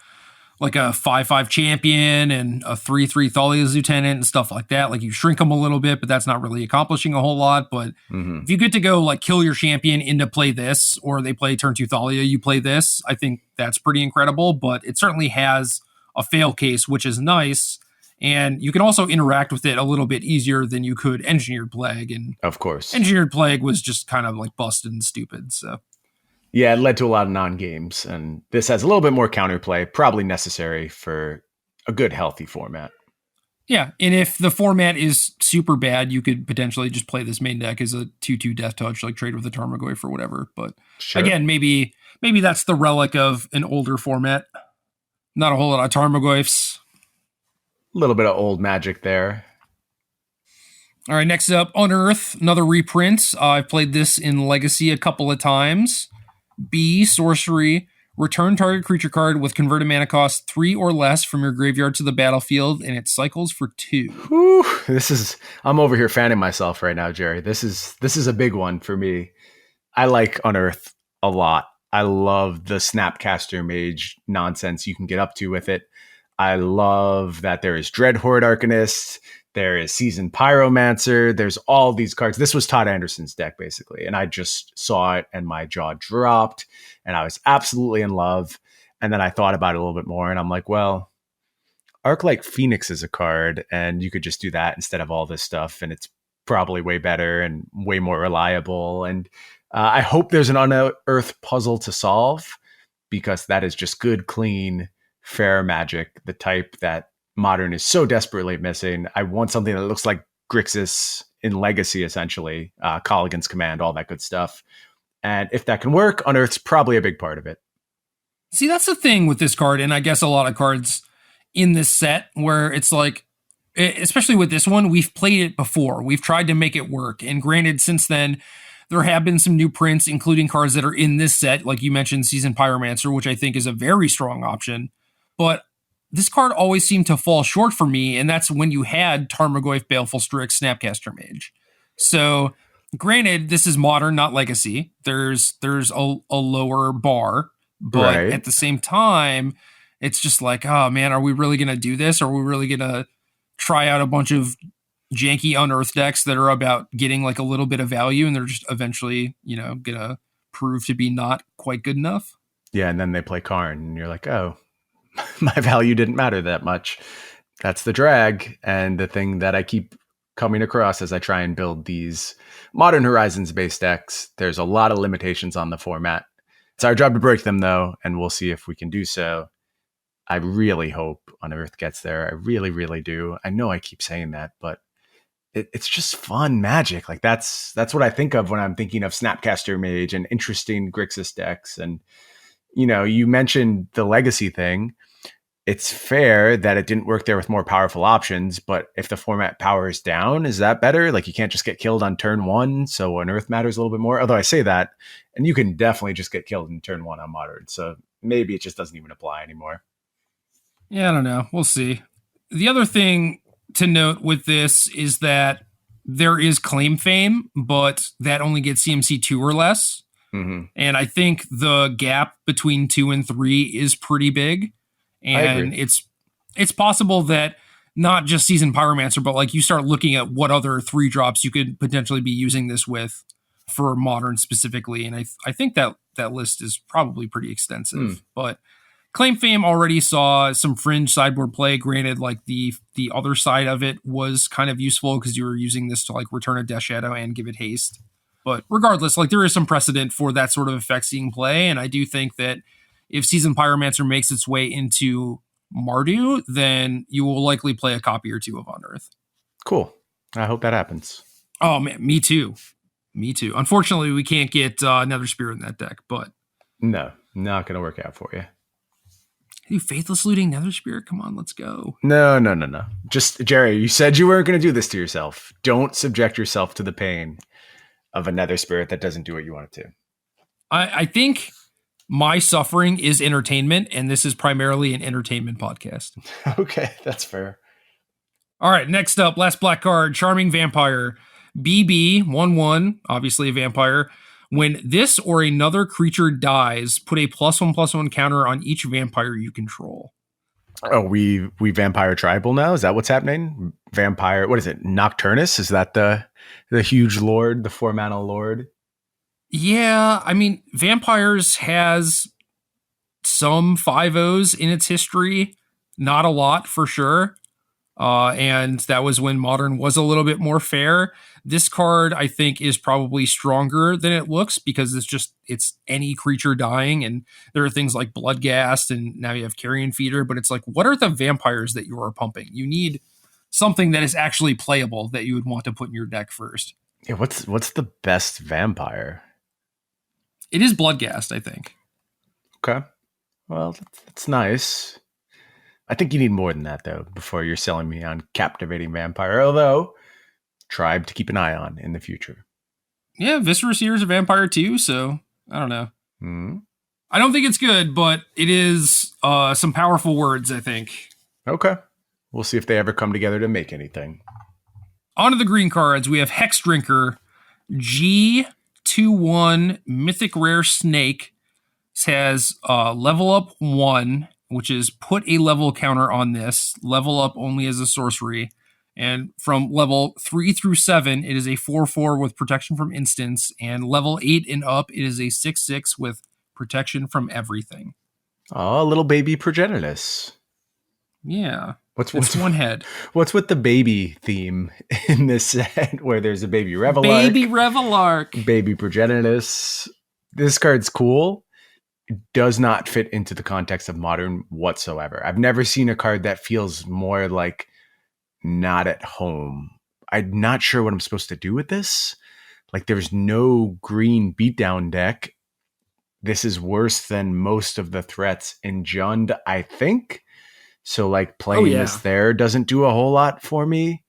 like a 5/5 champion and a 3/3 Thalia's lieutenant and stuff like that. Like you shrink them a little bit, but that's not really accomplishing a whole lot. But if you get to go like kill your champion into play this, or they play turn 2 Thalia, you play this, I think that's pretty incredible. But it certainly has a fail case, which is nice. And you can also interact with it a little bit easier than you could Engineered Plague. And of course, Engineered Plague was just kind of like busted and stupid. So yeah, it led to a lot of non-games, and this has a little bit more counterplay, probably necessary for a good, healthy format. Yeah, and if the format is super bad, you could potentially just play this main deck as a 2/2 Death Touch, like trade with a Tarmogoyf or whatever. But again, maybe that's the relic of an older format. Not a whole lot of Tarmogoyfs. A little bit of old magic there. All right, next up, Unearth, another reprint. I've played this in Legacy a couple of times. B, sorcery. Return target creature card with converted mana cost 3 or less from your graveyard to the battlefield, and it cycles for 2. Whew, I'm over here fanning myself right now, Jerry. This is a big one for me. I like Unearth a lot. I love the Snapcaster Mage nonsense you can get up to with it. I love that there is Dreadhorde Arcanist. There is Seasoned Pyromancer. There's all these cards. This was Todd Anderson's deck, basically. And I just saw it and my jaw dropped and I was absolutely in love. And then I thought about it a little bit more and I'm like, well, Arclight Phoenix is a card and you could just do that instead of all this stuff. And it's probably way better and way more reliable. And I hope there's an Unearth puzzle to solve because that is just good, clean, fair magic, the type that Modern is so desperately missing. I want something that looks like Grixis in Legacy, essentially. Colligan's Command, all that good stuff. And if that can work, Unearth's probably a big part of it. See, that's the thing with this card, and I guess a lot of cards in this set, where it's like, especially with this one, we've played it before. We've tried to make it work. And granted, since then, there have been some new prints, including cards that are in this set, like you mentioned, Seasoned Pyromancer, which I think is a very strong option. But this card always seemed to fall short for me, and that's when you had Tarmogoyf, Baleful Strix, Snapcaster Mage. So, granted, this is Modern, not Legacy. There's a lower bar, but at the same time, it's just like, oh man, are we really going to do this? Are we really going to try out a bunch of janky Unearth decks that are about getting like a little bit of value, and they're just eventually, going to prove to be not quite good enough? Yeah, and then they play Karn, and you're like, oh, my value didn't matter that much. That's the drag, and the thing that I keep coming across as I try and build these Modern Horizons based decks. There's a lot of limitations on the format. It's our job to break them, though, and we'll see if we can do so. I really hope Unearth gets there. I really, really do. I know I keep saying that, but it's just fun magic. Like that's what I think of when I'm thinking of Snapcaster Mage and interesting Grixis decks. And, you know, you mentioned the legacy thing. It's fair that it didn't work there with more powerful options, but if the format powers down, is that better? Like you can't just get killed on turn one, so Unearth matters a little bit more. Although I say that, and you can definitely just get killed in turn one on Modern, so maybe it just doesn't even apply anymore. Yeah, I don't know. We'll see. The other thing to note with this is that there is claim fame, but that only gets CMC 2 or less. Mm-hmm. And I think the gap between 2 and 3 is pretty big. And it's possible that not just Seasoned Pyromancer, but like you start looking at what other 3 drops you could potentially be using this with for Modern specifically. And I think that list is probably pretty extensive. But Claim Fame already saw some fringe sideboard play. Granted, like the other side of it was kind of useful because you were using this to like return a Death Shadow and give it haste. But regardless, like there is some precedent for that sort of effect seeing play. And I do think that if Seasoned Pyromancer makes its way into Mardu, then you will likely play a copy or 2 of Unearth. Cool. I hope that happens. Oh man, me too. Unfortunately, we can't get Nether Spirit in that deck, but no, not going to work out for you. Dude, Faithless Looting Nether Spirit? Come on, let's go. No. Just, Jerry, you said you weren't going to do this to yourself. Don't subject yourself to the pain of a Nether Spirit that doesn't do what you want it to. I think my suffering is entertainment, and this is primarily an entertainment podcast. Okay, that's fair. All right, next up, last black card, Charming Vampire. BB, 1/1, obviously a vampire. When this or another creature dies, put a +1/+1 counter on each vampire you control. Oh, we vampire tribal now? Is that what's happening? Vampire, what is it? Nocturnus? Is that the huge lord, the 4-mana lord? Yeah, I mean, Vampires has some 5-0s in its history. Not a lot, for sure. And that was when Modern was a little bit more fair. This card, I think, is probably stronger than it looks because it's any creature dying. And there are things like Bloodghast, and now you have Carrion Feeder. But it's like, what are the vampires that you are pumping? You need something that is actually playable that you would want to put in your deck first. Yeah, what's the best vampire? It is Bloodghast, I think. Okay. Well, that's nice. I think you need more than that, though, before you're selling me on Captivating Vampire. Although, tribe to keep an eye on in the future. Yeah, Viscera Seer is a vampire too, so I don't know. Mm-hmm. I don't think it's good, but it is some powerful words, I think. Okay. We'll see if they ever come together to make anything. On to the green cards, we have Hexdrinker, G21 Mythic Rare Snake. This has level up 1, which is put a level counter on this. Level up only as a sorcery. And from level 3 through 7, it is a 4/4 with protection from instants. And level 8 and up, it is a 6/6 with protection from everything. Oh, little baby Progenitus. Yeah. It's one head. What's with the baby theme in this set where there's a baby Revelark? Baby Revelark. Baby Progenitus. This card's cool. It does not fit into the context of Modern whatsoever. I've never seen a card that feels more like not at home. I'm not sure what I'm supposed to do with this. Like, there's no green beatdown deck. This is worse than most of the threats in Jund, I think. So, like, playing this there doesn't do a whole lot for me.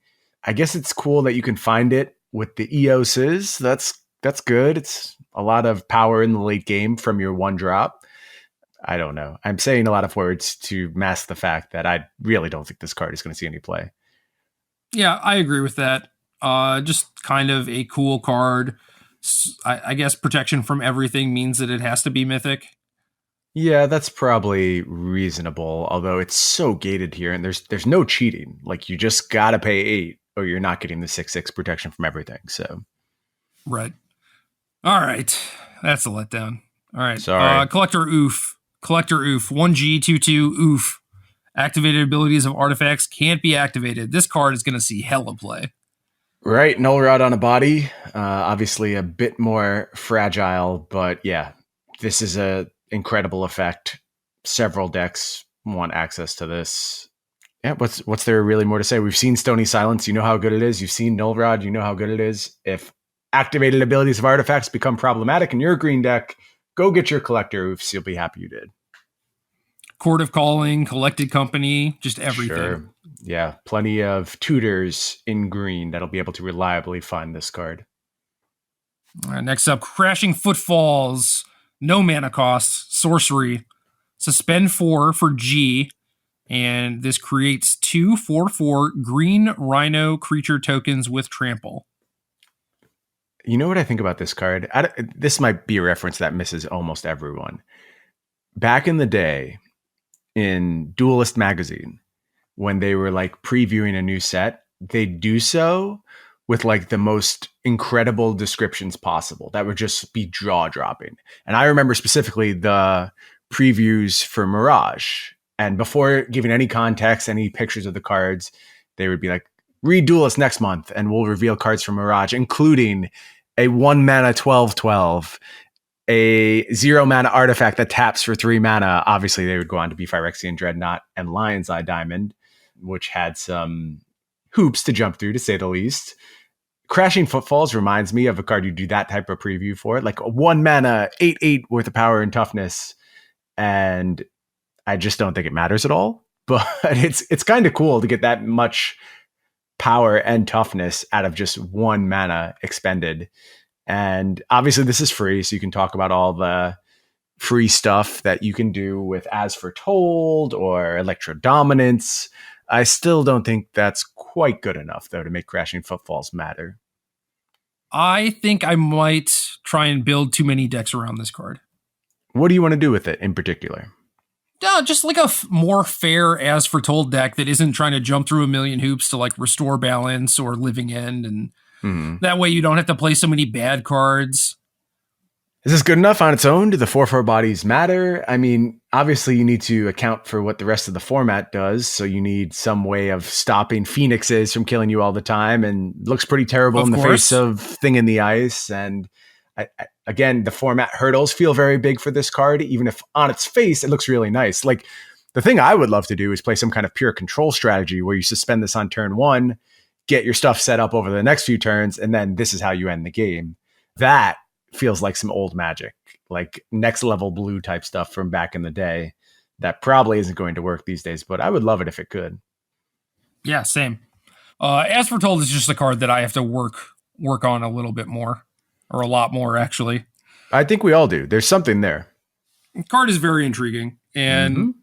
I guess it's cool that you can find it with the Eoses. That's good. It's a lot of power in the late game from your 1-drop. I don't know. I'm saying a lot of words to mask the fact that I really don't think this card is going to see any play. Yeah, I agree with that. Just kind of a cool card. I guess protection from everything means that it has to be mythic. Yeah, that's probably reasonable, although it's so gated here and there's no cheating. Like, you just got to pay 8 or you're not getting the 6/6 protection from everything. So, right. All right. That's a letdown. All right. Sorry. Collector Ouphe. 1G, 2/2, Ouphe. Activated abilities of artifacts can't be activated. This card is going to see hella play. Right, Null Rod on a body. Obviously a bit more fragile, but yeah, this is a incredible effect. Several decks want access to this. Yeah, what's there really more to say? We've seen Stony Silence, you know how good it is. You've seen Null Rod, you know how good it is. If activated abilities of artifacts become problematic in your green deck, go get your collector, Ouphe. You'll be happy you did. Court of Calling, Collected Company, just everything. Sure. Yeah, plenty of tutors in green that'll be able to reliably find this card. All right, next up, Crashing Footfalls. No mana cost, sorcery. Suspend 4 for G. And this creates 2/4/4 green rhino creature tokens with trample. You know what I think about this card? This might be a reference that misses almost everyone. Back in the day, in Duelist magazine, when they were like previewing a new set, they do so with like the most incredible descriptions possible. That would just be jaw dropping. And I remember specifically the previews for Mirage. And before giving any context, any pictures of the cards, they would be like, read Duelist next month and we'll reveal cards from Mirage, including a 1 mana 12/12, a 0 mana artifact that taps for 3 mana. Obviously, they would go on to be Phyrexian Dreadnought and Lion's Eye Diamond, which had some hoops to jump through, to say the least. Crashing Footfalls reminds me of a card you do that type of preview for, like a 1 mana 8/8 worth of power and toughness. And I just don't think it matters at all. But it's kind of cool to get that much power and toughness out of just 1 mana expended. And obviously this is free, so you can talk about all the free stuff that you can do with As Foretold or Electro Dominance. I still don't think that's quite good enough, though, to make Crashing Footfalls matter. I think I might try and build too many decks around this card. What do you want to do with it in particular? Just like a more fair As Foretold deck that isn't trying to jump through a million hoops to like restore balance or Living End, and that way you don't have to play so many bad cards. Is this good enough on its own? Do the 4/4 bodies matter? I mean, obviously you need to account for what the rest of the format does, so you need some way of stopping Phoenixes from killing you all the time, and it looks pretty terrible in the face of Thing in the Ice. And again, the format hurdles feel very big for this card, even if on its face it looks really nice. Like, the thing I would love to do is play some kind of pure control strategy where you suspend this on turn 1, get your stuff set up over the next few turns, and then this is how you end the game. That feels like some old Magic, like next level blue type stuff from back in the day that probably isn't going to work these days, but I would love it if it could. Yeah, same. As Foretold is just a card that I have to work on a little bit more, or a lot more, actually. I think we all do. There's something there. The card is very intriguing, and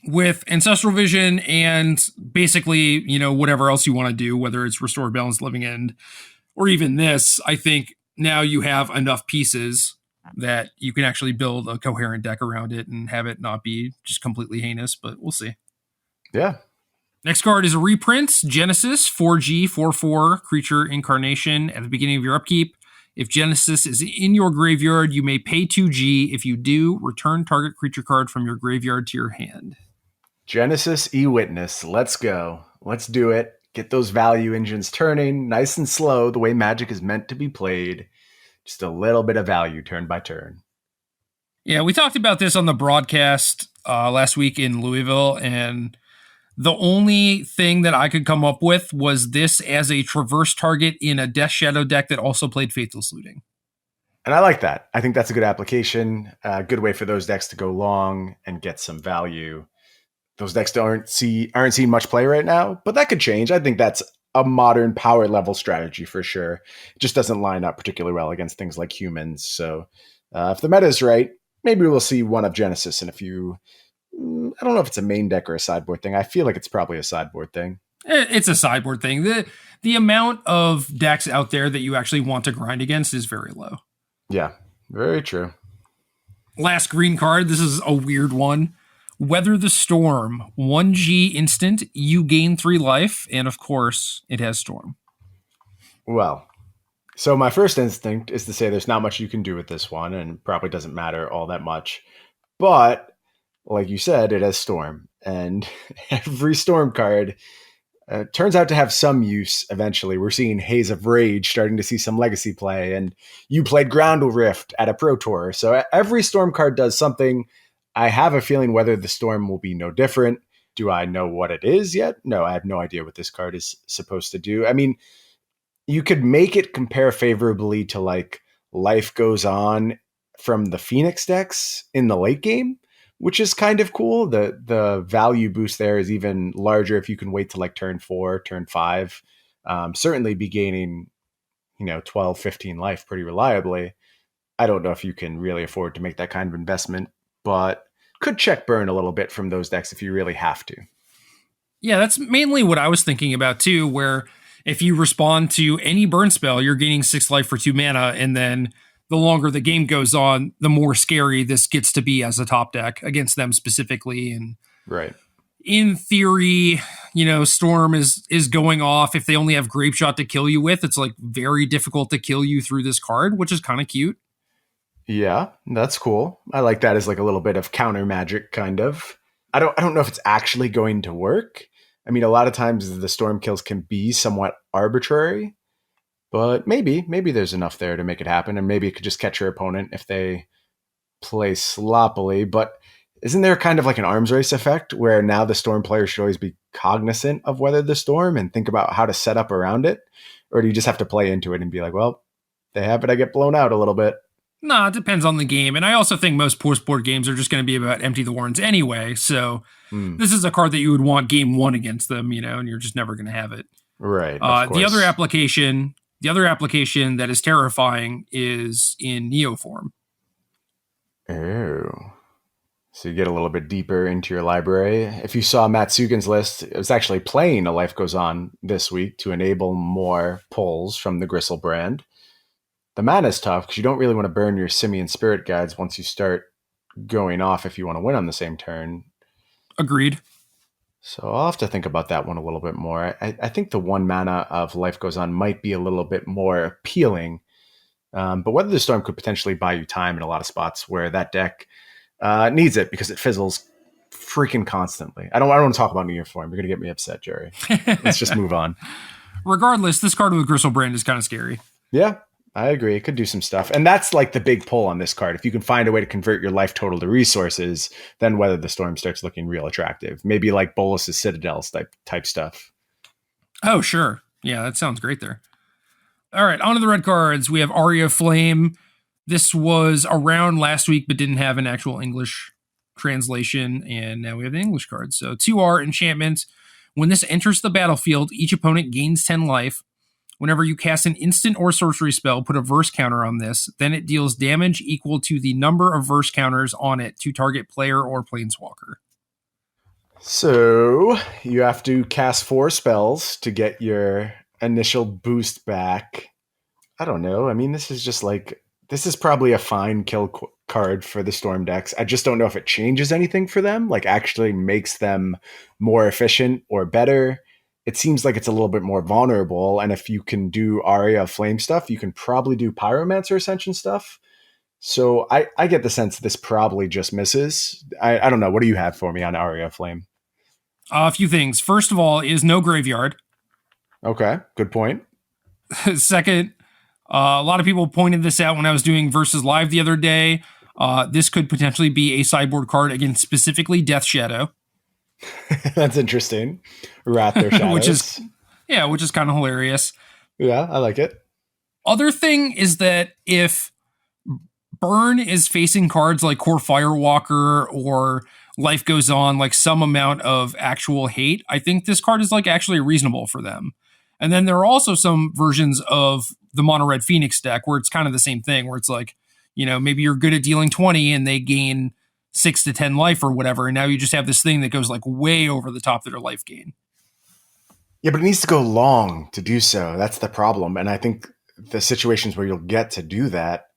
with Ancestral Vision and basically, whatever else you want to do, whether it's Restore Balance, Living End, or even this, I think now you have enough pieces that you can actually build a coherent deck around it and have it not be just completely heinous, but we'll see. Yeah. Next card is a reprint, Genesis, 4G, 4/4, creature incarnation. At the beginning of your upkeep, if Genesis is in your graveyard, you may pay 2G. If you do, return target creature card from your graveyard to your hand. Genesis E-Witness. Let's go. Let's do it. Get those value engines turning nice and slow, the way Magic is meant to be played. Just a little bit of value turn by turn. Yeah, we talked about this on the broadcast last week in Louisville, and the only thing that I could come up with was this as a traverse target in a Death Shadow deck that also played Faithless Looting. And I like that. I think that's a good application, a good way for those decks to go long and get some value. Those decks aren't seeing much play right now, but that could change. I think that's a modern power level strategy for sure. It just doesn't line up particularly well against things like humans. So if the meta is right, maybe we'll see one of Genesis in a few. I don't know if it's a main deck or a sideboard thing. I feel like it's probably a sideboard thing. It's a sideboard thing. The amount of decks out there that you actually want to grind against is very low. Yeah, very true. Last green card. This is a weird one. Weather the Storm, 1G instant, you gain 3 life, and of course, it has Storm. Well, so my first instinct is to say there's not much you can do with this one, and probably doesn't matter all that much. But, like you said, it has Storm. and every Storm card turns out to have some use eventually. We're seeing Haze of Rage starting to see some legacy play, and you played Groundle Rift at a Pro Tour. So every Storm card does something. I have a feeling whether the Storm will be no different. Do I know what it is yet? No, I have no idea what this card is supposed to do. I mean, you could make it compare favorably to like Life Goes On from the Phoenix decks in the late game, which is kind of cool. The value boost there is even larger if you can wait to like turn 4, turn 5. Certainly be gaining, 12, 15 life pretty reliably. I don't know if you can really afford to make that kind of investment, but could check burn a little bit from those decks if you really have to. Yeah, that's mainly what I was thinking about too, where if you respond to any burn spell, you're gaining 6 life for 2 mana, and then the longer the game goes on, the more scary this gets to be as a top deck against them specifically. And right. In theory, Storm is going off. If they only have Grape Shot to kill you with, it's like very difficult to kill you through this card, which is kind of cute. Yeah, that's cool. I like that as like a little bit of counter magic, kind of. I don't know if it's actually going to work. I mean, a lot of times the Storm kills can be somewhat arbitrary, but maybe there's enough there to make it happen, and maybe it could just catch your opponent if they play sloppily. But isn't there kind of like an arms race effect where now the Storm player should always be cognizant of whether the Storm and think about how to set up around it? Or do you just have to play into it and be like, well, they have it, I get blown out a little bit? Nah, it depends on the game. And I also think most post-board games are just going to be about empty the warrens anyway. So this is a card that you would want game 1 against them, and you're just never going to have it. Right. The other application that is terrifying is in Neo form. Oh. So you get a little bit deeper into your library. If you saw Matsugan's list, it was actually playing A Life Goes On this week to enable more pulls from the Gristle brand. The mana is tough because you don't really want to burn your Simian Spirit Guides once you start going off if you want to win on the same turn. Agreed. So I'll have to think about that one a little bit more. I think the 1 mana of Life Goes On might be a little bit more appealing. But Weather the Storm could potentially buy you time in a lot of spots where that deck needs it because it fizzles freaking constantly. I don't want to talk about Neo form. You're going to get me upset, Jerry. Let's just move on. Regardless, this card with Gristle brand is kind of scary. Yeah. I agree. It could do some stuff. And that's like the big pull on this card. If you can find a way to convert your life total to resources, then Weather the Storm starts looking real attractive. Maybe like Bolus's Citadels type stuff. Oh, sure. Yeah, that sounds great there. All right, on to the red cards. We have Aria of Flame. This was around last week, but didn't have an actual English translation. And now we have the English card. So 2R enchantment. When this enters the battlefield, each opponent gains 10 life. Whenever you cast an instant or sorcery spell, put a verse counter on this. Then it deals damage equal to the number of verse counters on it to target player or planeswalker. So you have to cast 4 spells to get your initial boost back. I don't know. I mean, this is probably a fine kill card for the Storm decks. I just don't know if it changes anything for them, like actually makes them more efficient or better. It seems like it's a little bit more vulnerable, and if you can do Aria of Flame stuff, you can probably do Pyromancer Ascension stuff. So I get the sense this probably just misses. I don't know. What do you have for me on Aria of Flame? A few things. First of all, is no graveyard. Okay, good point. Second, a lot of people pointed this out when I was doing Versus Live the other day. This could potentially be a sideboard card against specifically Death Shadow. That's interesting. Wrath their shadows. which is kind of hilarious. Yeah, I like it. Other thing is that if Burn is facing cards like Core Firewalker or Life Goes On, like some amount of actual hate, I think this card is like actually reasonable for them. And then there are also some versions of the Mono Red Phoenix deck where it's kind of the same thing, where it's like, maybe you're good at dealing 20 and they gain 6 to 10 life or whatever, and now you just have this thing that goes like way over the top of their life gain. Yeah, but it needs to go long to do so. That's the problem. And I think the situations where you'll get to do that,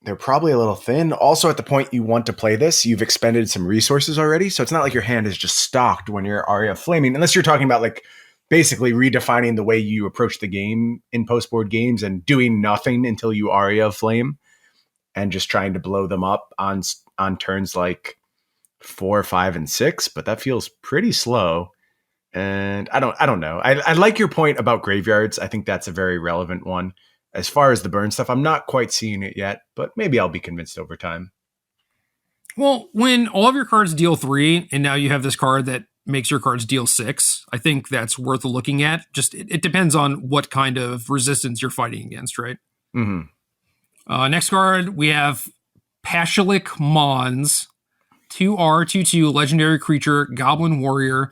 they're probably a little thin. Also, at the point you want to play this, you've expended some resources already. So it's not like your hand is just stocked when you're Aria of Flaming, unless you're talking about like basically redefining the way you approach the game in post-board games and doing nothing until you Aria of Flame and just trying to blow them up on turns like 4, 5, and 6, but that feels pretty slow. And I don't know. I like your point about graveyards. I think that's a very relevant one. As far as the burn stuff, I'm not quite seeing it yet, but maybe I'll be convinced over time. Well, when all of your cards deal 3, and now you have this card that makes your cards deal 6, I think that's worth looking at. Just it depends on what kind of resistance you're fighting against, right? Mm-hmm. Next card, we have Pashalik Mons, 2R, 2/2, legendary creature, goblin warrior.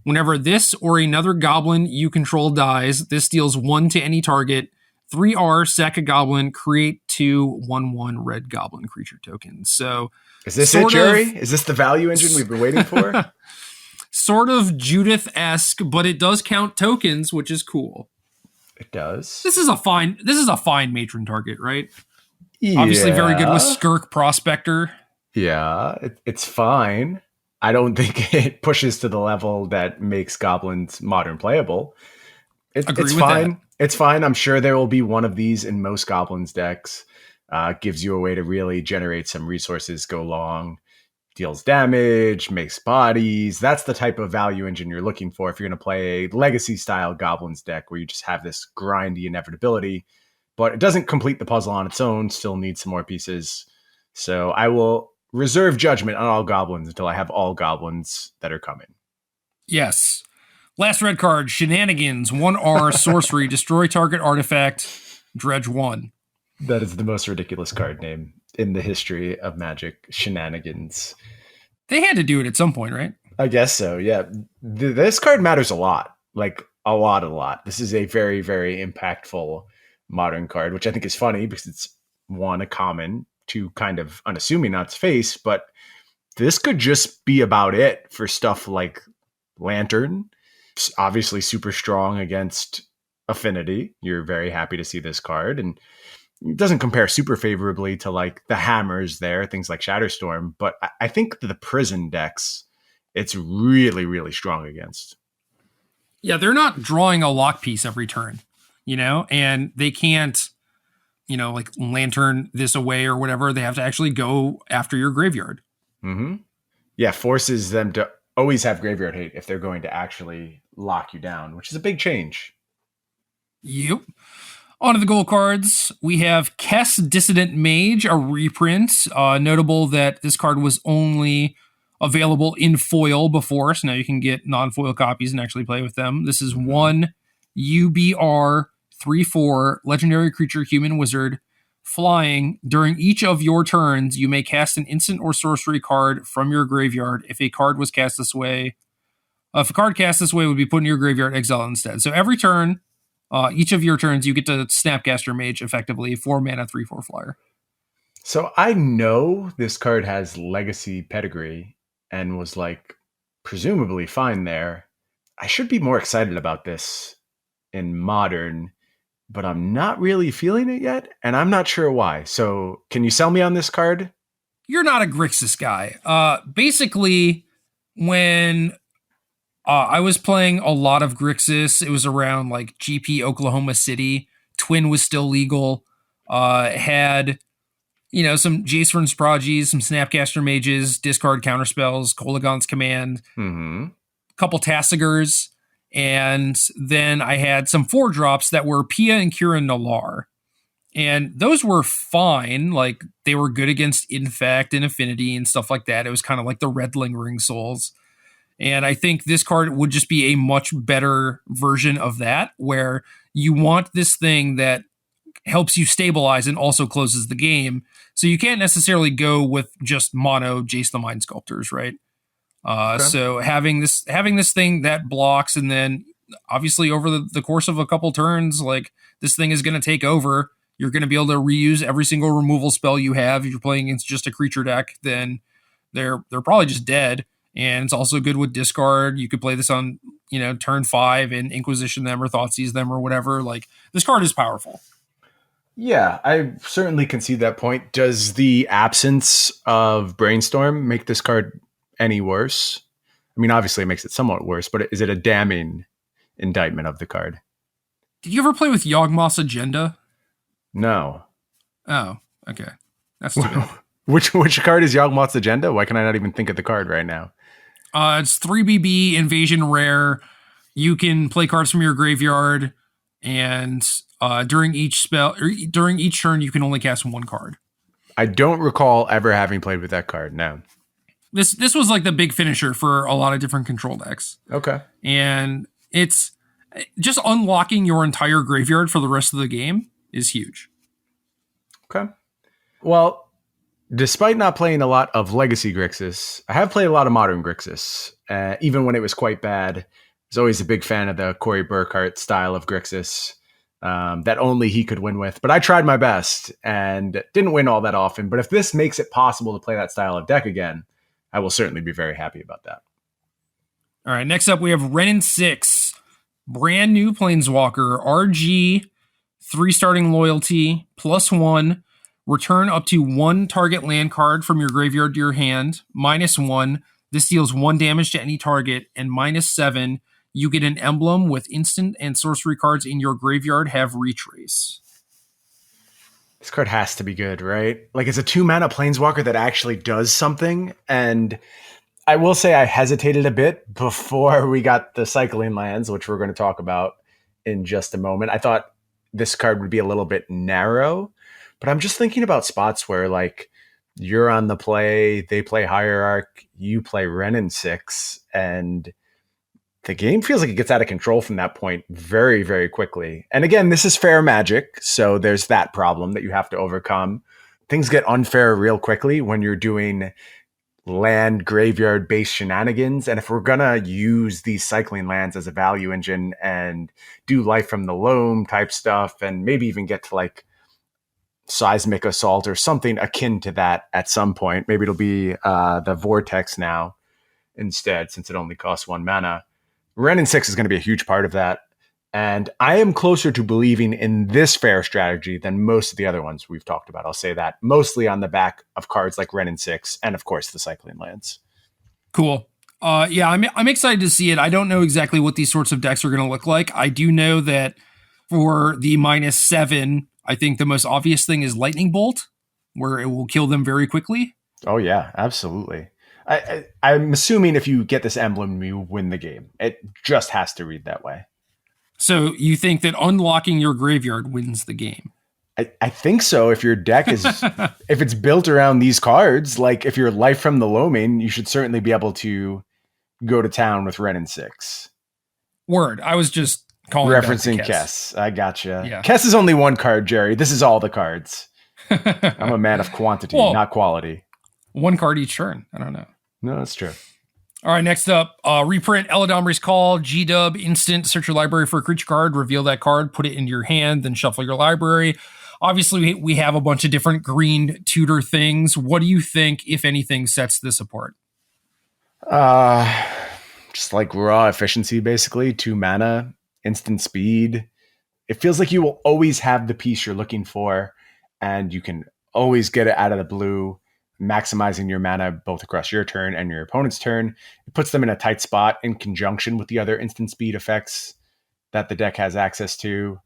Whenever this or another goblin you control dies, this deals 1 to any target. 3R, sack a goblin, create 2 1/1 red goblin creature tokens. So, is this it, Jerry? Is this the value engine we've been waiting for? Sort of Judith-esque, but it does count tokens, which is cool. It does. This is a fine matron target, right? Yeah. Obviously very good with Skirk Prospector. Yeah, it's fine. I don't think it pushes to the level that makes goblins modern playable. It's fine. That. It's fine. I'm sure there will be one of these in most goblins decks. Gives you a way to really generate some resources, go long, deals damage, makes bodies. That's the type of value engine you're looking for if you're going to play a legacy style goblins deck where you just have this grindy inevitability, but it doesn't complete the puzzle on its own, still needs some more pieces. So I will reserve judgment on all goblins until I have all goblins that are coming. Yes. Last red card, Shenanigans, 1R, sorcery, destroy target artifact, dredge 1. That is the most ridiculous card name in the history of Magic. Shenanigans. They had to do it at some point, right? I guess so, yeah. This card matters a lot. Like, a lot. This is a very, very impactful modern card, which I think is funny because it's, one, a common, two, kind of unassuming on its face, but this could just be about it for stuff like Lantern. It's obviously super strong against Affinity. You're very happy to see this card, and it doesn't compare super favorably to like the hammers there, things like Shatterstorm, but I think the prison decks, it's really, really strong against. Yeah, they're not drawing a lock piece every turn, and they can't, like Lantern this away or whatever. They have to actually go after your graveyard. Mm-hmm. Yeah, forces them to always have graveyard hate if they're going to actually lock you down, which is a big change. Yep. On to the gold cards, we have Kess Dissident Mage, a reprint. Notable that this card was only available in foil before, so now you can get non-foil copies and actually play with them. This is 1 UBR 3/4 legendary creature human wizard. Flying. During each of your turns, you may cast an instant or sorcery card from your graveyard. If a card was cast this way, if a card cast this way would be put in your graveyard, exile instead. So every turn, each of your turns, you get to Snapcaster Mage effectively, 4 mana, 3/4 flyer. So I know this card has legacy pedigree and was like presumably fine there. I should be more excited about this in modern, but I'm not really feeling it yet, and I'm not sure why. So can you sell me on this card? You're not a Grixis guy. Basically, when I was playing a lot of Grixis, it was around like GP Oklahoma City. Twin was still legal. Had, some Jace Vryn's Prodigies, some Snapcaster Mages, discard counterspells, Kolaghan's Command, couple Tassigars. And then I had some 4-drops that were Pia and Kira Nalar. And those were fine. Like, they were good against Infect and Affinity and stuff like that. It was kind of like the Red Lingering Souls. And I think this card would just be a much better version of that, where you want this thing that helps you stabilize and also closes the game. So you can't necessarily go with just mono Jace the Mind Sculptors, right? Okay. So having this thing that blocks, and then obviously over the course of a couple turns, like, this thing is going to take over. You're going to be able to reuse every single removal spell you have. If you're playing against just a creature deck, then they're probably just dead. And it's also good with discard. You could play this on, turn 5 and Inquisition them or Thoughtseize them or whatever. Like, this card is powerful. Yeah, I certainly can see that point. Does the absence of Brainstorm make this card any worse? I mean, obviously it makes it somewhat worse, but is it a damning indictment of the card? Did you ever play with Yawgmoth's Agenda? No. Oh, okay. That's too bad. Which card is Yawgmoth's Agenda? Why can I not even think of the card right now? It's 3BB invasion rare. You can play cards from your graveyard, and during each turn, you can only cast one card. I don't recall ever having played with that card. No. This was like the big finisher for a lot of different control decks. Okay. And it's just unlocking your entire graveyard for the rest of the game is huge. Okay. Well, despite not playing a lot of Legacy Grixis, I have played a lot of Modern Grixis. Even when it was quite bad, I was always a big fan of the Corey Burkhart style of Grixis that only he could win with. But I tried my best and didn't win all that often. But if this makes it possible to play that style of deck again, I will certainly be very happy about that. All right, next up we have Wrenn and Six. Brand new Planeswalker, RG, 3 starting loyalty, +1. Return up to 1 target land card from your graveyard to your hand, -1. This deals 1 damage to any target, and -7. You get an emblem with instant and sorcery cards in your graveyard have retrace. This card has to be good, right? Like, it's a 2-mana Planeswalker that actually does something, and I will say I hesitated a bit before we got the cycling lands, which we're going to talk about in just a moment. I thought this card would be a little bit narrow, but I'm just thinking about spots where, like, you're on the play, they play Hierarch, you play Wrenn and Six, and the game feels like it gets out of control from that point very, very quickly. And again, this is fair Magic, so there's that problem that you have to overcome. Things get unfair real quickly when you're doing land graveyard based shenanigans. And if we're gonna use these cycling lands as a value engine and do Life from the Loam type stuff, and maybe even get to like Seismic Assault or something akin to that at some point, maybe it'll be the Vortex now instead, since it only costs 1 mana. Wrenn and Six is going to be a huge part of that. And I am closer to believing in this fair strategy than most of the other ones we've talked about. I'll say that, mostly on the back of cards like Wrenn and Six, and of course the cycling lands. Cool. Yeah, I'm excited to see it. I don't know exactly what these sorts of decks are going to look like. I do know that for the -7, I think the most obvious thing is Lightning Bolt, where it will kill them very quickly. Oh yeah, absolutely. I'm assuming if you get this emblem, you win the game. It just has to read that way. So you think that unlocking your graveyard wins the game? I think so. If your deck is, if it's built around these cards, like if you're Life from the Loaming, you should certainly be able to go to town with Wrenn and Six. Word. I was just calling referencing Kess. I gotcha. Yeah. Kess is only 1 card, Jerry. This is all the cards. I'm a man of quantity, not quality. 1 card each turn. I don't know. No, that's true. All right, next up, reprint Eladamri's Call, G-Dub, instant, search your library for a creature card, reveal that card, put it into your hand, then shuffle your library. Obviously, we have a bunch of different green tutor things. What do you think, if anything, sets this apart? Just like raw efficiency, basically. 2 mana, instant speed. It feels like you will always have the piece you're looking for, and you can always get it out of the blue, maximizing your mana both across your turn and your opponent's turn. It puts them in a tight spot in conjunction with the other instant speed effects that the deck has access to.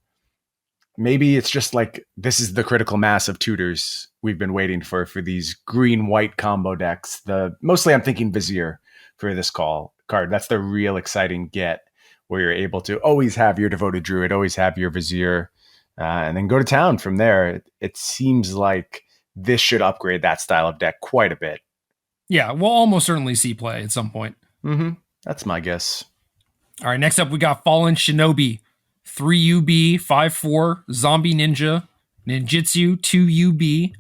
Maybe it's just like this is the critical mass of tutors we've been waiting for these green-white combo decks. Mostly I'm thinking Vizier for this card. That's the real exciting get, where you're able to always have your Devoted Druid, always have your Vizier, and then go to town from there. It seems like this should upgrade that style of deck quite a bit. Yeah, we'll almost certainly see play at some point. Mm-hmm. That's my guess. All right, next up we got Fallen Shinobi. 3 UB, 5/4, Zombie Ninja, Ninjutsu, 2 UB.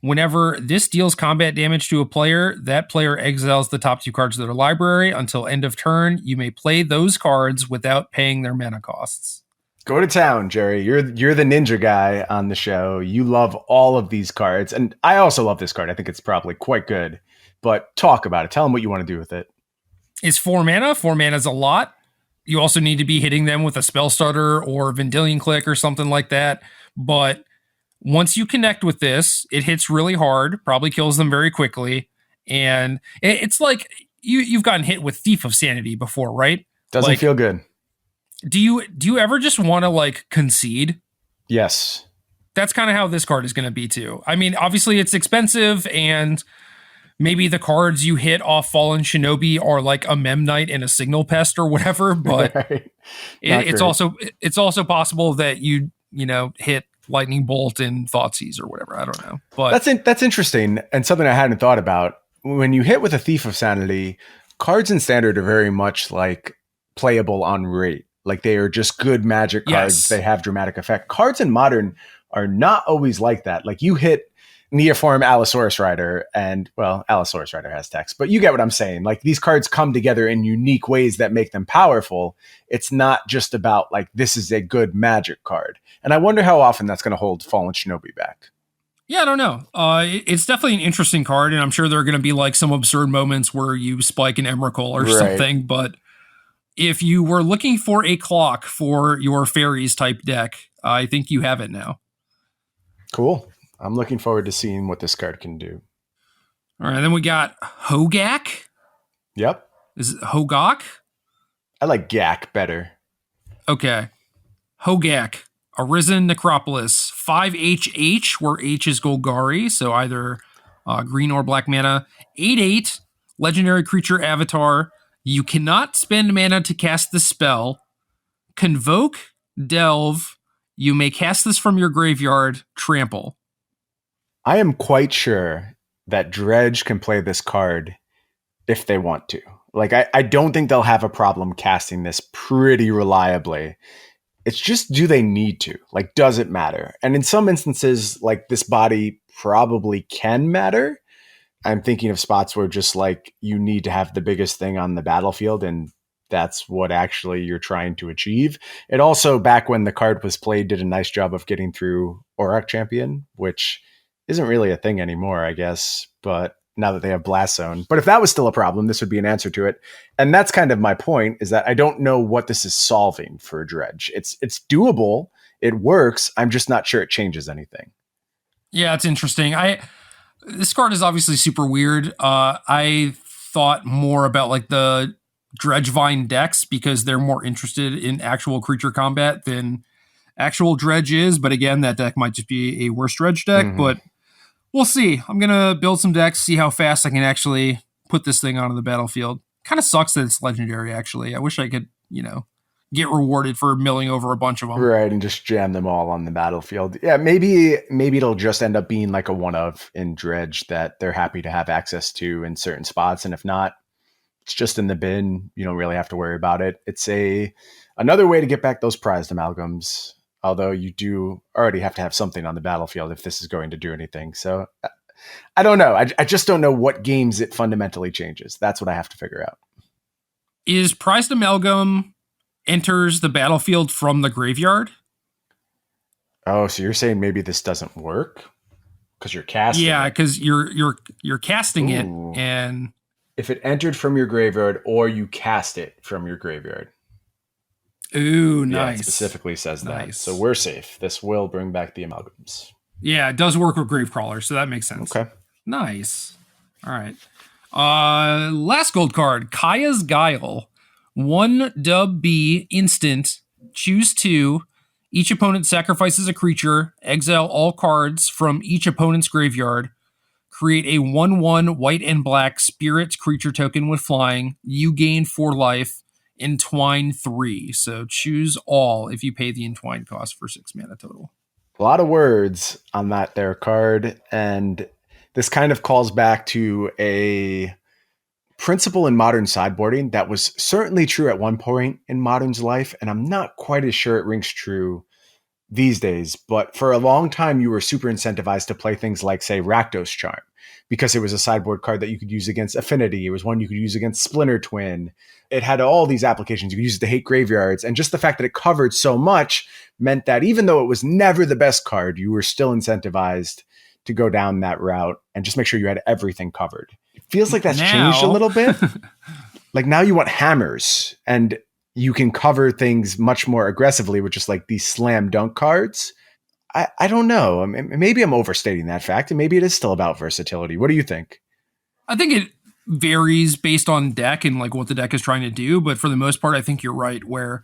Whenever this deals combat damage to a player, that player exiles the top 2 cards of their library. Until end of turn, you may play those cards without paying their mana costs. Go to town, Jerry. You're the ninja guy on the show. You love all of these cards. And I also love this card. I think it's probably quite good. But talk about it. Tell them what you want to do with it. It's 4 mana. 4 mana is a lot. You also need to be hitting them with a Spell Starter or Vendilion Click or something like that. But once you connect with this, it hits really hard, probably kills them very quickly. And it's like you've gotten hit with Thief of Sanity before, right? Doesn't feel good. Do you ever just want to like concede? Yes. That's kind of how this card is going to be too. I mean, obviously it's expensive, and maybe the cards you hit off Fallen Shinobi are like a Memnite and a Signal Pest or whatever, but Right. it's also possible that you hit Lightning Bolt and Thoughtseize or whatever. I don't know. But That's interesting, and something I hadn't thought about. When you hit with a Thief of Sanity, cards in Standard are very much like playable on rate. Like they are just good Magic cards. Yes. They have dramatic effect. Cards in Modern are not always like that. Like you hit Neoform Allosaurus Rider, and well, Allosaurus Rider has text, but you get what I'm saying. Like these cards come together in unique ways that make them powerful. It's not just about like, this is a good Magic card. And I wonder how often that's going to hold Fallen Shinobi back. yeah, I don't know. It's definitely an interesting card, and I'm sure there are going to be like some absurd moments where you spike an Emrakul or something. But if you were looking for a clock for your fairies type deck, I think you have it now. Cool. I'm looking forward to seeing what this card can do. All right, then we got Hogaak. Yep. Is it Hogaak? I like Gak better. Okay. Hogaak. Arisen, Necropolis. 5HH, where H is Golgari, so either green or black mana. 8/8, legendary creature avatar. You cannot spend mana to cast the spell. Convoke, delve. You may cast this from your graveyard. Trample. I am quite sure that Dredge can play this card if they want to. Like, I don't think they'll have a problem casting this pretty reliably. It's just, do they need to? Like, does it matter? And in some instances, like, this body probably can matter. I'm thinking of spots where just, like, you need to have the biggest thing on the battlefield, and that's what actually you're trying to achieve. It also, back when the card was played, did a nice job of getting through Auroch Champion, which isn't really a thing anymore, I guess, but now that they have Blast Zone. But if that was still a problem, this would be an answer to it. And that's kind of my point, is that I don't know what this is solving for Dredge. It's doable. It works. I'm just not sure it changes anything. Yeah, it's interesting. This card is obviously super weird. I thought more about like the Dredgevine decks because they're more interested in actual creature combat than actual Dredge is. But again, that deck might just be a worse Dredge deck, but we'll see. I'm going to build some decks, see how fast I can actually put this thing onto the battlefield. Kind of sucks that it's legendary, actually. I wish I could, get rewarded for milling over a bunch of them. Right, and just jam them all on the battlefield. Yeah, maybe it'll just end up being like a one-of in Dredge that they're happy to have access to in certain spots, and if not, it's just in the bin. You don't really have to worry about it. It's another way to get back those prized amalgams, although you do already have to have something on the battlefield if this is going to do anything. So I don't know. I just don't know what games it fundamentally changes. That's what I have to figure out. Is Prized Amalgam enters the battlefield from the graveyard? Oh, so you're saying maybe this doesn't work because you're casting? Yeah, because you're casting Ooh. it, and if it entered from your graveyard or you cast it from your graveyard. Ooh, nice. Yeah, it specifically says that. Nice. So we're safe. This will bring back the amalgams. Yeah, it does work with Gravecrawler, so that makes sense. Okay. Nice. All right. Last gold card, Kaya's Guile. 1 dub B instant. Choose 2. Each opponent sacrifices a creature. Exile all cards from each opponent's graveyard. Create a 1/1 white and black spirit creature token with flying. You gain 4 life. Entwine 3. So choose all if you pay the entwine cost for 6 mana total. A lot of words on that there card, and this kind of calls back to a principle in Modern sideboarding that was certainly true at one point in Modern's life, and I'm not quite as sure it rings true these days, but for a long time you were super incentivized to play things like, say, Rakdos Charm, because it was a sideboard card that you could use against Affinity. It was one you could use against Splinter Twin. It had all these applications. You could use it to hate graveyards, and just the fact that it covered so much meant that even though it was never the best card, you were still incentivized to go down that route and just make sure you had everything covered. It feels like that's changed a little bit. Like now you want hammers, and you can cover things much more aggressively with just like these slam dunk cards. I don't know. I mean, maybe I'm overstating that fact, and maybe it is still about versatility. What do you think? I think it varies based on deck and like what the deck is trying to do, but for the most part, I think you're right, where